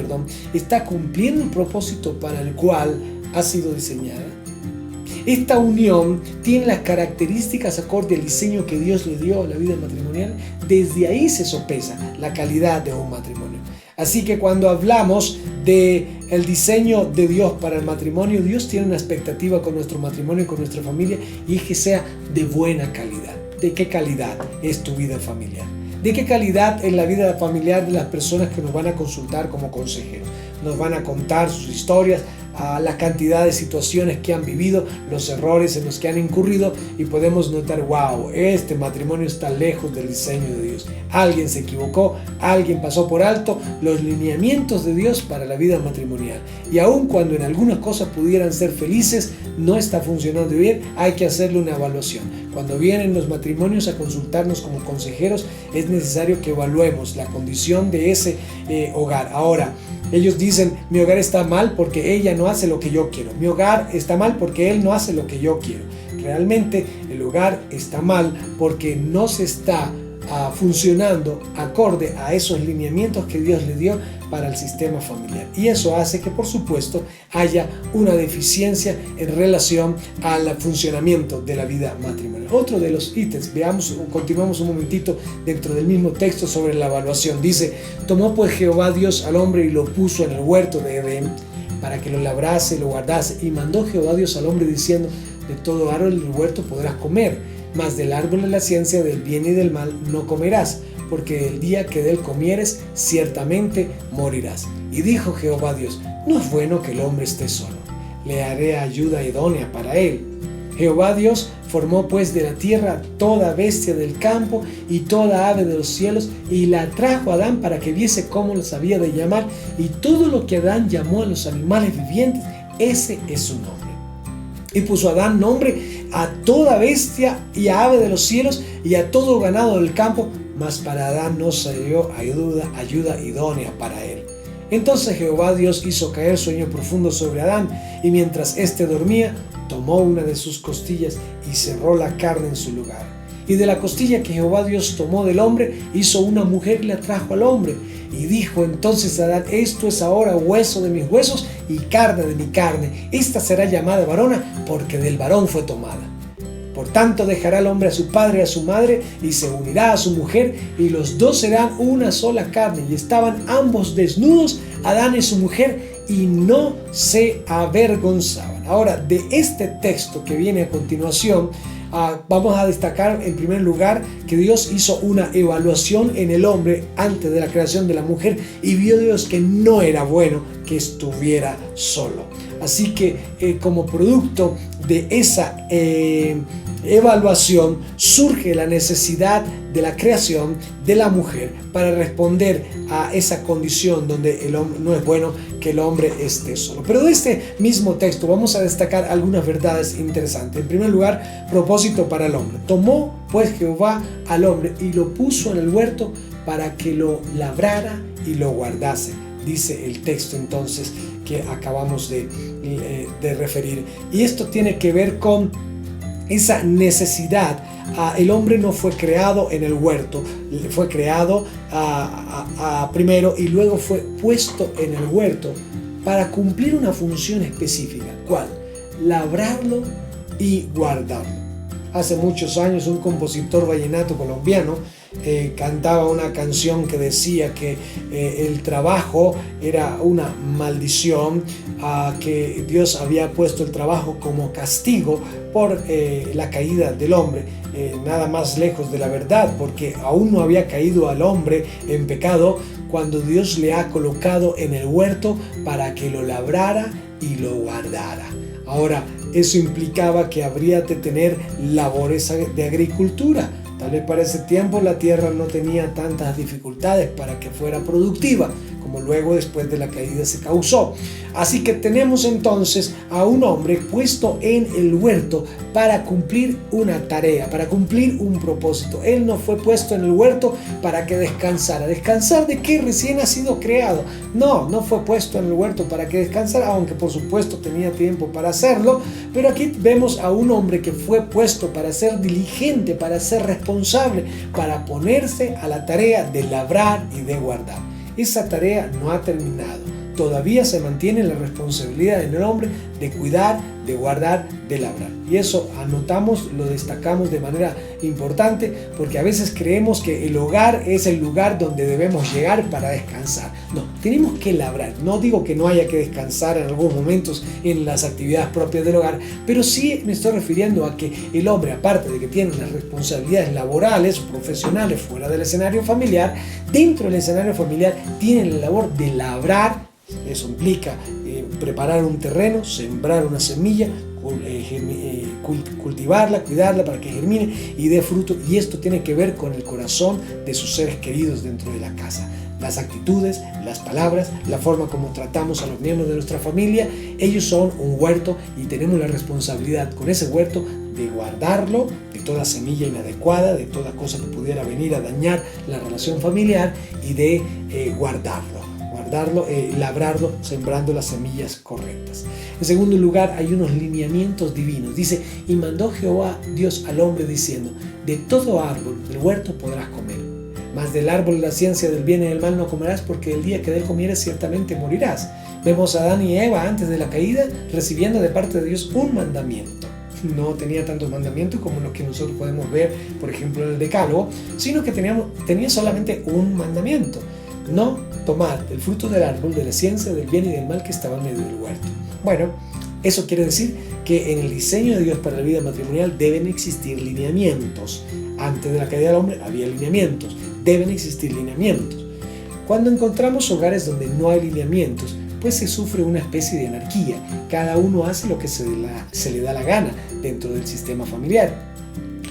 está cumpliendo el propósito para el cual ha sido diseñada. Esta unión tiene las características acorde al diseño que Dios le dio a la vida matrimonial. Desde ahí se sopesa la calidad de un matrimonio. Así que cuando hablamos del diseño de Dios para el matrimonio, Dios tiene una expectativa con nuestro matrimonio y con nuestra familia, y es que sea de buena calidad. ¿De qué calidad es tu vida familiar? ¿De qué calidad es la vida familiar de las personas que nos van a consultar como consejeros? Nos van a contar sus historias, a la cantidad de situaciones que han vivido, los errores en los que han incurrido, y podemos notar, wow, este matrimonio está lejos del diseño de Dios. Alguien se equivocó, alguien pasó por alto los lineamientos de Dios para la vida matrimonial. Y aun cuando en algunas cosas pudieran ser felices, no está funcionando bien, hay que hacerle una evaluación. Cuando vienen los matrimonios a consultarnos como consejeros, es necesario que evaluemos la condición de ese hogar. Ahora, ellos dicen, mi hogar está mal porque ella no hace lo que yo quiero. Mi hogar está mal porque él no hace lo que yo quiero. Realmente el hogar está mal porque no se está funcionando acorde a esos lineamientos que Dios le dio para el sistema familiar. Y eso hace que, por supuesto, haya una deficiencia en relación al funcionamiento de la vida matrimonial. Otro de los ítems, continuamos un momentito dentro del mismo texto sobre la evaluación. Dice, tomó pues Jehová Dios al hombre y lo puso en el huerto de Edén para que lo labrase y lo guardase. Y mandó Jehová Dios al hombre diciendo, de todo árbol del huerto podrás comer, mas del árbol de la ciencia del bien y del mal no comerás, porque el día que de él comieres, ciertamente morirás. Y dijo Jehová Dios, no es bueno que el hombre esté solo, le haré ayuda idónea para él. Jehová Dios formó pues de la tierra toda bestia del campo y toda ave de los cielos, y la trajo a Adán para que viese cómo los había de llamar, y todo lo que Adán llamó a los animales vivientes, ese es su nombre. Y puso Adán nombre a toda bestia y a ave de los cielos y a todo ganado del campo, mas para Adán no se dio ayuda idónea para él. Entonces Jehová Dios hizo caer sueño profundo sobre Adán, y mientras éste dormía, tomó una de sus costillas y cerró la carne en su lugar. Y de la costilla que Jehová Dios tomó del hombre, hizo una mujer y la trajo al hombre. Y dijo entonces Adán: esto es ahora hueso de mis huesos y carne de mi carne. Esta será llamada varona, porque del varón fue tomada. Por tanto dejará el hombre a su padre y a su madre, y se unirá a su mujer, y los dos serán una sola carne. Y estaban ambos desnudos, Adán y su mujer, y no se avergonzaban. Ahora, de este texto que viene a continuación, vamos a destacar en primer lugar que Dios hizo una evaluación en el hombre antes de la creación de la mujer, y vio Dios que no era bueno que estuviera solo. Así que como producto de esa evaluación surge la necesidad de la creación de la mujer para responder a esa condición donde el hombre, no es bueno que el hombre esté solo. Pero de este mismo texto vamos a destacar algunas verdades interesantes. En primer lugar, propósito para el hombre. Tomó pues Jehová al hombre y lo puso en el huerto para que lo labrara y lo guardase. Dice el texto entonces que acabamos de referir. Y esto tiene que ver con esa necesidad. El hombre no fue creado en el huerto, fue creado primero y luego fue puesto en el huerto para cumplir una función específica. ¿Cuál? Labrarlo y guardarlo. Hace muchos años un compositor vallenato colombiano cantaba una canción que decía que el trabajo era una maldición, que Dios había puesto el trabajo como castigo por la caída del hombre. Nada más lejos de la verdad, porque aún no había caído al hombre en pecado cuando Dios le ha colocado en el huerto para que lo labrara y lo guardara. Ahora, eso implicaba que habría de tener labores de agricultura. Tal vez para ese tiempo la tierra no tenía tantas dificultades para que fuera productiva, como luego después de la caída se causó. Así que tenemos entonces a un hombre puesto en el huerto para cumplir una tarea, para cumplir un propósito. Él no fue puesto en el huerto para que descansara. ¿Descansar de qué? Recién ha sido creado. No fue puesto en el huerto para que descansara, aunque por supuesto tenía tiempo para hacerlo. Pero aquí vemos a un hombre que fue puesto para ser diligente, para ser responsable, para ponerse a la tarea de labrar y de guardar. Esa tarea no ha terminado. Todavía se mantiene la responsabilidad en el hombre de cuidar, de guardar, de labrar. Y eso anotamos, lo destacamos de manera importante, porque a veces creemos que el hogar es el lugar donde debemos llegar para descansar. No, tenemos que labrar. No digo que no haya que descansar en algunos momentos en las actividades propias del hogar, pero sí me estoy refiriendo a que el hombre, aparte de que tiene las responsabilidades laborales o profesionales fuera del escenario familiar, dentro del escenario familiar tiene la labor de labrar. Eso implica preparar un terreno, sembrar una semilla, cultivarla, cuidarla para que germine y dé fruto. Y esto tiene que ver con el corazón de sus seres queridos dentro de la casa. Las actitudes, las palabras, la forma como tratamos a los miembros de nuestra familia, ellos son un huerto y tenemos la responsabilidad con ese huerto de guardarlo de toda semilla inadecuada, de toda cosa que pudiera venir a dañar la relación familiar, y de labrarlo, sembrando las semillas correctas. En segundo lugar, hay unos lineamientos divinos. Dice: y mandó Jehová Dios al hombre diciendo: de todo árbol del huerto podrás comer, mas del árbol de la ciencia del bien y del mal no comerás, porque el día que de él comieres ciertamente morirás. Vemos a Adán y Eva antes de la caída recibiendo de parte de Dios un mandamiento. No tenía tantos mandamientos como los que nosotros podemos ver, por ejemplo, en el Decálogo, sino que tenía solamente un mandamiento: no tomar el fruto del árbol de la ciencia del bien y del mal que estaba en medio del huerto. Bueno, eso quiere decir que en el diseño de Dios para la vida matrimonial deben existir lineamientos. Antes de la caída del hombre había lineamientos, deben existir lineamientos. Cuando encontramos hogares donde no hay lineamientos, pues se sufre una especie de anarquía. Cada uno hace lo que se le da la gana dentro del sistema familiar.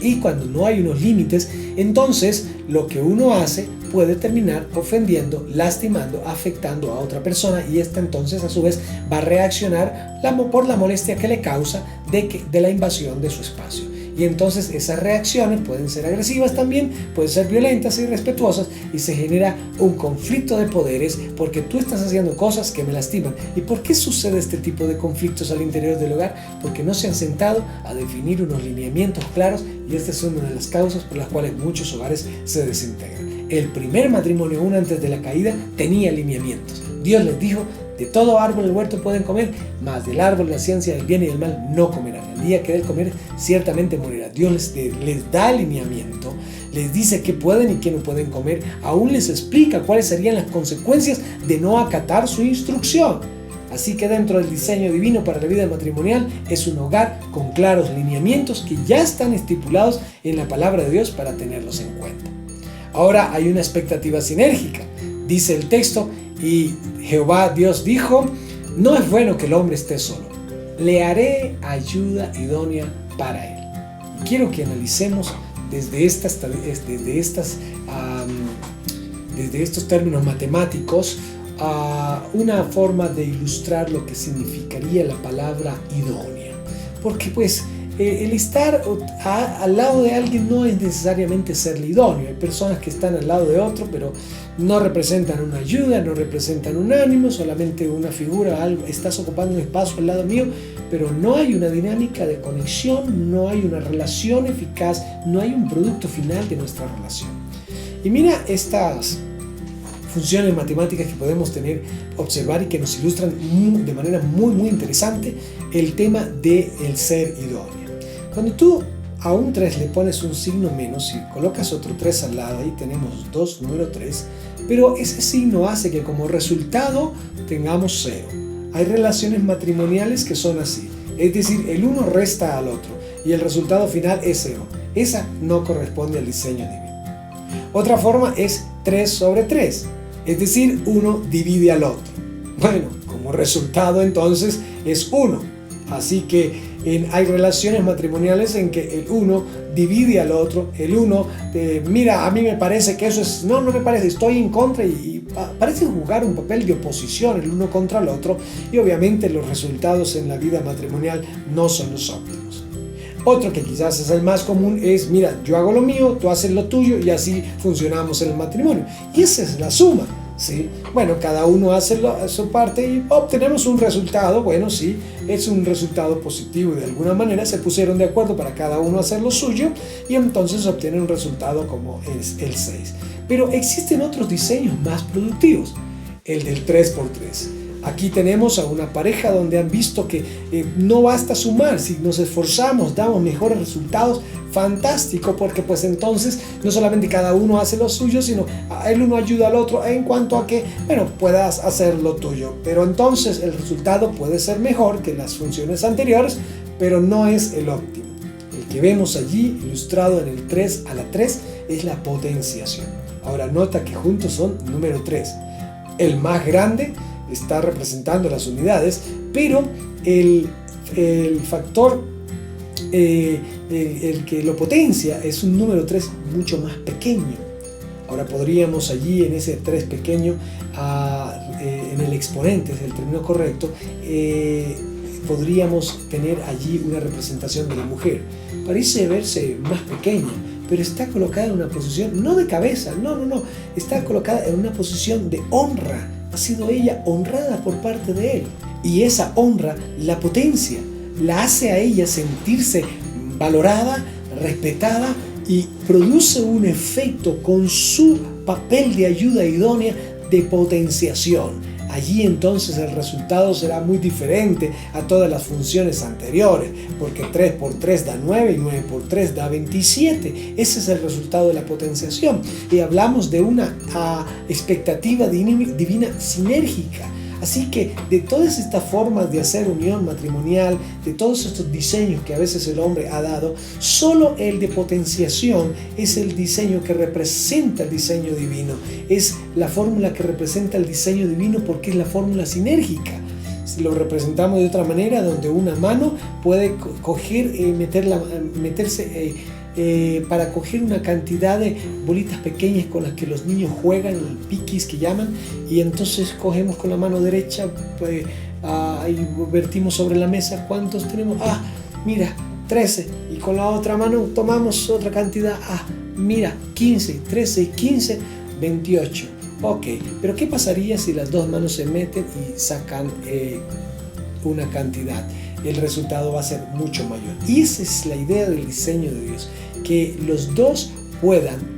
Y cuando no hay unos límites, entonces lo que uno hace puede terminar ofendiendo, lastimando, afectando a otra persona, y esta entonces a su vez va a reaccionar por la molestia que le causa de la invasión de su espacio. Y entonces esas reacciones pueden ser agresivas también, pueden ser violentas y irrespetuosas, y se genera un conflicto de poderes porque tú estás haciendo cosas que me lastiman. ¿Y por qué sucede este tipo de conflictos al interior del hogar? Porque no se han sentado a definir unos lineamientos claros, y esta es una de las causas por las cuales muchos hogares se desintegran. El primer matrimonio, aún antes de la caída, tenía lineamientos. Dios les dijo: de todo árbol del huerto pueden comer, mas del árbol de la ciencia del bien y del mal no comerán. El día que del comer, ciertamente morirá. Dios les da alineamiento, les dice qué pueden y qué no pueden comer, aún les explica cuáles serían las consecuencias de no acatar su instrucción. Así que dentro del diseño divino para la vida matrimonial es un hogar con claros lineamientos que ya están estipulados en la palabra de Dios para tenerlos en cuenta. Ahora hay una expectativa sinérgica. Dice el texto: y Jehová Dios dijo: no es bueno que el hombre esté solo, le haré ayuda idónea para él. Y quiero que analicemos desde estos términos matemáticos una forma de ilustrar lo que significaría la palabra idónea. Porque pues el estar al lado de alguien no es necesariamente serle idóneo. Hay personas que están al lado de otro, pero no representan una ayuda, no representan un ánimo, solamente una figura, algo. Estás ocupando un espacio al lado mío, pero no hay una dinámica de conexión, no hay una relación eficaz, no hay un producto final de nuestra relación. Y mira estas funciones matemáticas que podemos observar y que nos ilustran de manera muy interesante el tema del ser idóneo. Cuando tú a un 3 le pones un signo menos y colocas otro 3 al lado, ahí tenemos 2, número 3, pero ese signo hace que como resultado tengamos 0. Hay relaciones matrimoniales que son así, es decir, el uno resta al otro y el resultado final es 0. Esa no corresponde al diseño divino. Otra forma es 3 sobre 3, es decir, uno divide al otro. Bueno, como resultado entonces es 1. Así que hay relaciones matrimoniales en que el uno divide al otro, el uno, mira, a mí me parece que eso es, no me parece, estoy en contra, y parece jugar un papel de oposición el uno contra el otro, y obviamente los resultados en la vida matrimonial no son los óptimos. Otro que quizás es el más común es: mira, yo hago lo mío, tú haces lo tuyo, y así funcionamos en el matrimonio. Y esa es la suma, ¿sí? Bueno, cada uno hace su parte y obtenemos un resultado. Bueno, sí, es un resultado positivo, de alguna manera se pusieron de acuerdo para cada uno hacer lo suyo, y entonces obtienen un resultado como es el 6. Pero existen otros diseños más productivos, el del 3x3. Aquí tenemos a una pareja donde han visto que no basta sumar, si nos esforzamos damos mejores resultados. Fantástico, porque pues entonces no solamente cada uno hace lo suyo, sino el uno ayuda al otro en cuanto a que, bueno, puedas hacer lo tuyo, pero entonces el resultado puede ser mejor que las funciones anteriores, pero no es el óptimo. El que vemos allí ilustrado en el 3 a la 3 es la potenciación. Ahora nota que juntos son número 3. El más grande está representando las unidades, pero el factor el que lo potencia es un número 3 mucho más pequeño. Ahora podríamos allí en ese 3 pequeño, en el exponente, es el término correcto, podríamos tener allí una representación de la mujer. Parece verse más pequeña, pero está colocada en una posición no de cabeza, no, está colocada en una posición de honra. Ha sido ella honrada por parte de él, y esa honra la potencia, la hace a ella sentirse valorada, respetada, y produce un efecto con su papel de ayuda idónea de potenciación. Allí entonces el resultado será muy diferente a todas las funciones anteriores, porque 3 por 3 da 9 y 9 por 3 da 27. Ese es el resultado de la potenciación. Y hablamos de una expectativa divina sinérgica. Así que de todas estas formas de hacer unión matrimonial, de todos estos diseños que a veces el hombre ha dado, solo el de potenciación es el diseño que representa el diseño divino. Es la fórmula que representa el diseño divino porque es la fórmula sinérgica. Si lo representamos de otra manera, donde una mano puede coger, meterse para coger una cantidad de bolitas pequeñas con las que los niños juegan, el piquis que llaman, y entonces cogemos con la mano derecha y vertimos sobre la mesa. ¿Cuántos tenemos? Mira, 13. Y con la otra mano tomamos otra cantidad. Mira, 15, 13 y 15, 28. Ok, pero ¿qué pasaría si las dos manos se meten y sacan una cantidad? El resultado va a ser mucho mayor. Y esa es la idea del diseño de Dios, que los dos puedan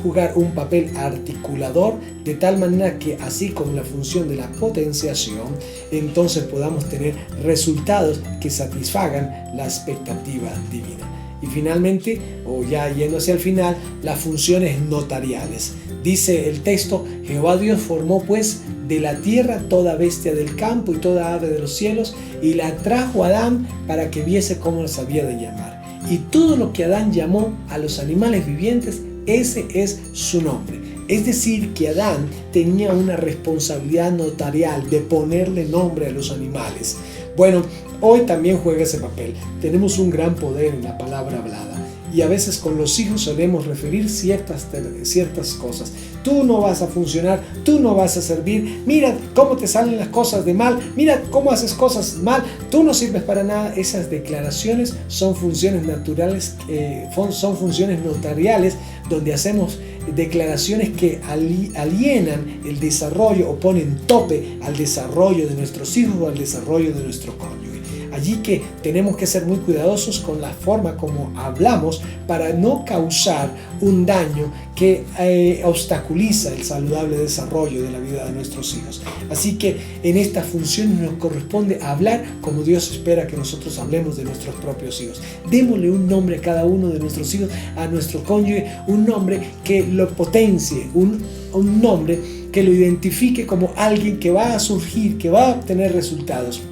jugar un papel articulador, de tal manera que así como la función de la potenciación, entonces podamos tener resultados que satisfagan la expectativa divina. Y finalmente, o ya yendo hacia el final, las funciones notariales. Dice el texto: Jehová Dios formó pues de la tierra toda bestia del campo y toda ave de los cielos, y la trajo a Adán para que viese cómo las había de llamar. Y todo lo que Adán llamó a los animales vivientes, ese es su nombre. Es decir, que Adán tenía una responsabilidad notarial de ponerle nombre a los animales. Bueno, hoy también juega ese papel. Tenemos un gran poder en la palabra hablada. Y a veces con los hijos solemos referir ciertas cosas. Tú no vas a funcionar, tú no vas a servir, mira cómo te salen las cosas de mal, mira cómo haces cosas mal, tú no sirves para nada. Esas declaraciones son funciones naturales, son funciones notariales, donde hacemos declaraciones que alienan el desarrollo o ponen tope al desarrollo de nuestros hijos o al desarrollo de nuestro cónyuge. Allí que tenemos que ser muy cuidadosos con la forma como hablamos para no causar un daño que obstaculiza el saludable desarrollo de la vida de nuestros hijos. Así que en esta función nos corresponde hablar como Dios espera que nosotros hablemos de nuestros propios hijos. Démosle un nombre a cada uno de nuestros hijos, a nuestro cónyuge, un nombre que lo potencie, un nombre que lo identifique como alguien que va a surgir, que va a obtener resultados.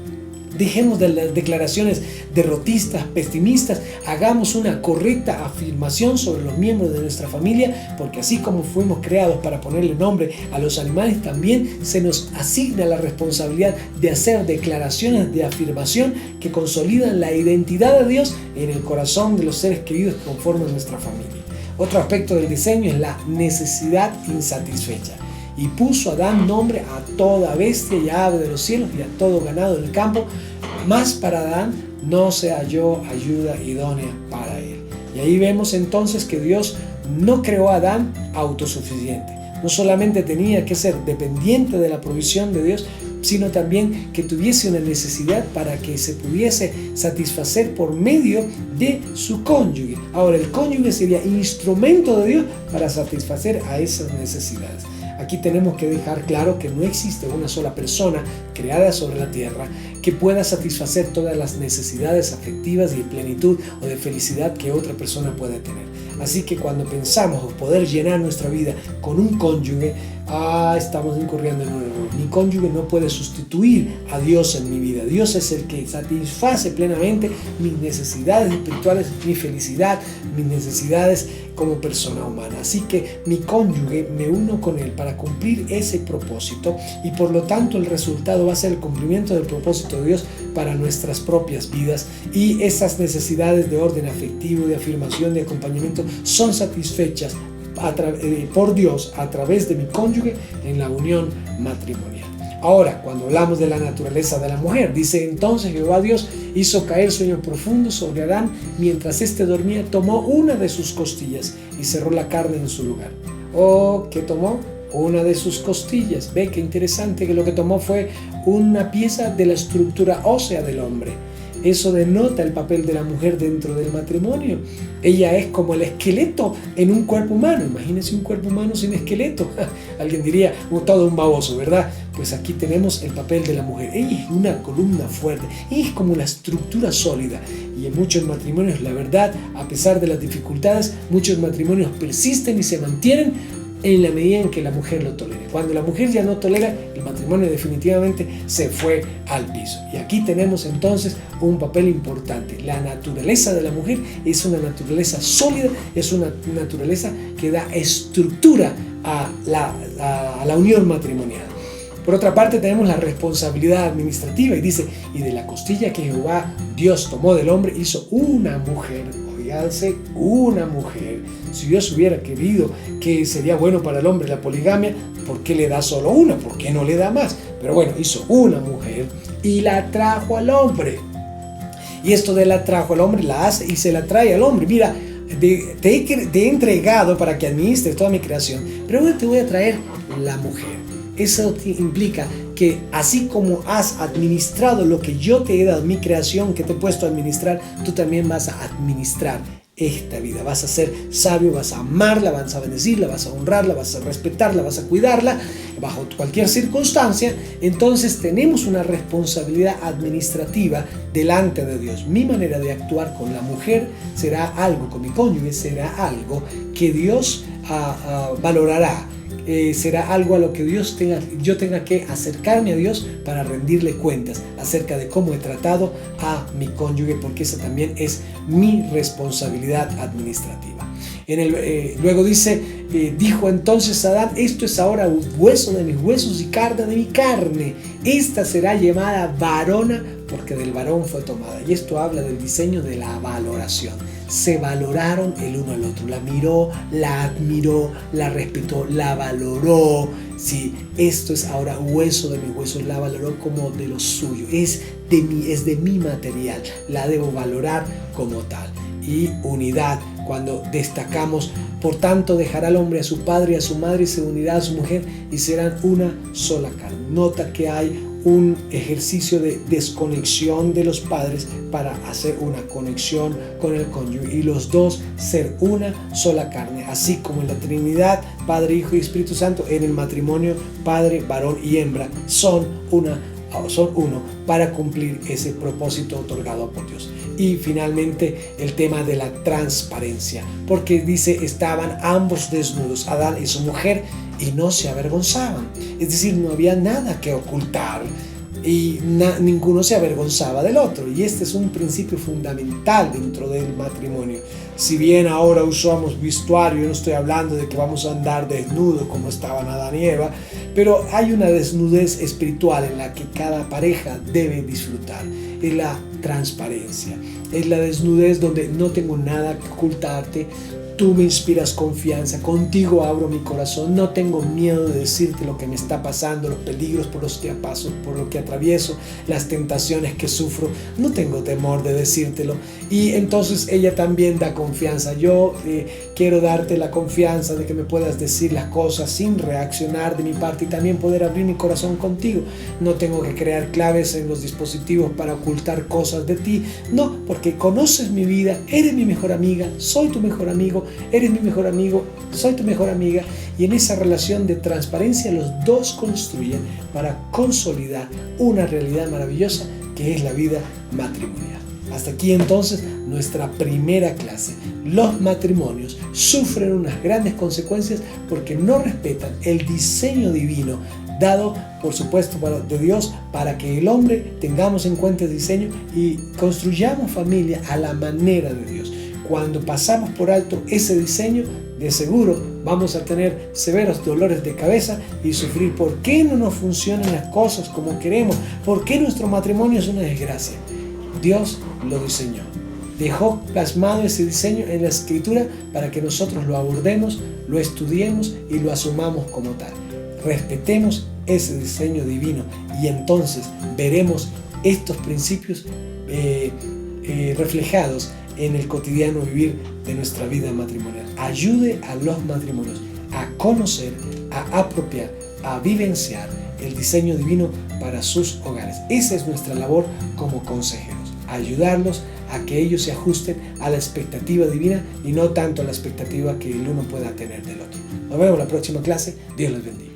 Dejemos de las declaraciones derrotistas, pesimistas, hagamos una correcta afirmación sobre los miembros de nuestra familia, porque así como fuimos creados para ponerle nombre a los animales, también se nos asigna la responsabilidad de hacer declaraciones de afirmación que consolidan la identidad de Dios en el corazón de los seres queridos que conforman nuestra familia. Otro aspecto del diseño es la necesidad insatisfecha. Y puso Adán nombre a toda bestia y ave de los cielos y a todo ganado del campo, mas para Adán no se halló ayuda idónea para él. Y ahí vemos entonces que Dios no creó a Adán autosuficiente. No solamente tenía que ser dependiente de la provisión de Dios, sino también que tuviese una necesidad para que se pudiese satisfacer por medio de su cónyuge. Ahora, el cónyuge sería instrumento de Dios para satisfacer a esas necesidades. Aquí tenemos que dejar claro que no existe una sola persona creada sobre la tierra que pueda satisfacer todas las necesidades afectivas y de plenitud o de felicidad que otra persona pueda tener. Así que cuando pensamos poder llenar nuestra vida con un cónyuge, estamos incurriendo en un error. Mi cónyuge no puede sustituir a Dios en mi vida. Dios es el que satisface plenamente mis necesidades espirituales, mi felicidad, mis necesidades como persona humana. Así que mi cónyuge, me uno con él para cumplir ese propósito, y por lo tanto el resultado va a ser el cumplimiento del propósito de Dios para nuestras propias vidas, y esas necesidades de orden afectivo, de afirmación, de acompañamiento son satisfechas por Dios a través de mi cónyuge en la unión matrimonial. Ahora, cuando hablamos de la naturaleza de la mujer, dice: entonces Jehová Dios hizo caer sueño profundo sobre Adán, mientras éste dormía, tomó una de sus costillas y cerró la carne en su lugar. ¿Qué tomó? Una de sus costillas. Ve qué interesante, que lo que tomó fue una pieza de la estructura ósea del hombre. Eso denota el papel de la mujer dentro del matrimonio. Ella es como el esqueleto en un cuerpo humano. Imagínense un cuerpo humano sin esqueleto. Alguien diría, todo un baboso, ¿verdad? Pues aquí tenemos el papel de la mujer. Ella es una columna fuerte. Ella es como una estructura sólida. Y en muchos matrimonios, la verdad, a pesar de las dificultades, muchos matrimonios persisten y se mantienen en la medida en que la mujer lo tolere. Cuando la mujer ya no tolera, el matrimonio definitivamente se fue al piso. Y aquí tenemos entonces un papel importante. La naturaleza de la mujer es una naturaleza sólida, es una naturaleza que da estructura a la unión matrimonial. Por otra parte, tenemos la responsabilidad administrativa y dice, y de la costilla que Jehová Dios tomó del hombre hizo una mujer. Oíganse, una mujer. Si Dios hubiera querido que sería bueno para el hombre la poligamia, ¿por qué le da solo una? ¿Por qué no le da más? Pero bueno, hizo una mujer y la trajo al hombre. Y esto de la trajo al hombre, la hace y se la trae al hombre. Mira, te he entregado para que administres toda mi creación, pero ahora te voy a traer la mujer. Eso implica que así como has administrado lo que yo te he dado, mi creación que te he puesto a administrar, tú también vas a administrar esta vida. Vas a ser sabio, vas a amarla, vas a bendecirla, vas a honrarla, vas a respetarla, vas a cuidarla bajo cualquier circunstancia. Entonces tenemos una responsabilidad administrativa delante de Dios. Mi manera de actuar con la mujer será algo, con mi cónyuge será algo que Dios valorará. Será algo a lo que yo tenga que acercarme a Dios para rendirle cuentas acerca de cómo he tratado a mi cónyuge, porque esa también es mi responsabilidad administrativa. Luego dice, dijo entonces Adán, esto es ahora hueso de mis huesos y carne de mi carne. Esta será llamada varona porque del varón fue tomada. Y esto habla del diseño de la valoración. Se valoraron el uno al otro. La miró, la admiró, la respetó, la valoró. Sí, esto es ahora hueso de mis huesos. La valoró como de lo suyo. Es de mi material. La debo valorar como tal. Y unidad, cuando destacamos, por tanto dejará el hombre a su padre y a su madre y se unirá a su mujer y serán una sola carne. Nota que hay un ejercicio de desconexión de los padres para hacer una conexión con el cónyuge y los dos ser una sola carne, así como en la Trinidad, Padre, Hijo y Espíritu Santo, en el matrimonio, padre, varón y hembra son uno para cumplir ese propósito otorgado por Dios. Y finalmente el tema de la transparencia, porque dice estaban ambos desnudos, Adán y su mujer, y no se avergonzaban. Es decir, no había nada que ocultar y ninguno se avergonzaba del otro. Y este es un principio fundamental dentro del matrimonio. Si bien ahora usamos vestuario, no estoy hablando de que vamos a andar desnudos como estaban Adán y Eva, pero hay una desnudez espiritual en la que cada pareja debe disfrutar. Es la transparencia, es la desnudez donde no tengo nada que ocultarte. Tú me inspiras confianza, contigo abro mi corazón, no tengo miedo de decirte lo que me está pasando, los peligros por los que paso, por lo que atravieso, las tentaciones que sufro, no tengo temor de decírtelo. Y entonces ella también da confianza. Yo quiero darte la confianza de que me puedas decir las cosas sin reaccionar de mi parte y también poder abrir mi corazón contigo. No tengo que crear claves en los dispositivos para ocultar cosas de ti, no, porque conoces mi vida, eres mi mejor amiga, soy tu mejor amigo, eres mi mejor amigo, soy tu mejor amiga, y en esa relación de transparencia los dos construyen para consolidar una realidad maravillosa que es la vida matrimonial. Hasta aquí entonces nuestra primera clase. Los matrimonios sufren unas grandes consecuencias porque no respetan el diseño divino dado, por supuesto, de Dios, para que el hombre tengamos en cuenta el diseño y construyamos familia a la manera de Dios. Cuando pasamos por alto ese diseño, de seguro vamos a tener severos dolores de cabeza y sufrir. ¿Por qué no nos funcionan las cosas como queremos? ¿Por qué nuestro matrimonio es una desgracia? Dios lo diseñó. Dejó plasmado ese diseño en la Escritura para que nosotros lo abordemos, lo estudiemos y lo asumamos como tal. Respetemos ese diseño divino y entonces veremos estos principios reflejados en el cotidiano vivir de nuestra vida matrimonial. Ayude a los matrimonios a conocer, a apropiar, a vivenciar el diseño divino para sus hogares. Esa es nuestra labor como consejeros, ayudarlos a que ellos se ajusten a la expectativa divina y no tanto a la expectativa que el uno pueda tener del otro. Nos vemos en la próxima clase. Dios les bendiga.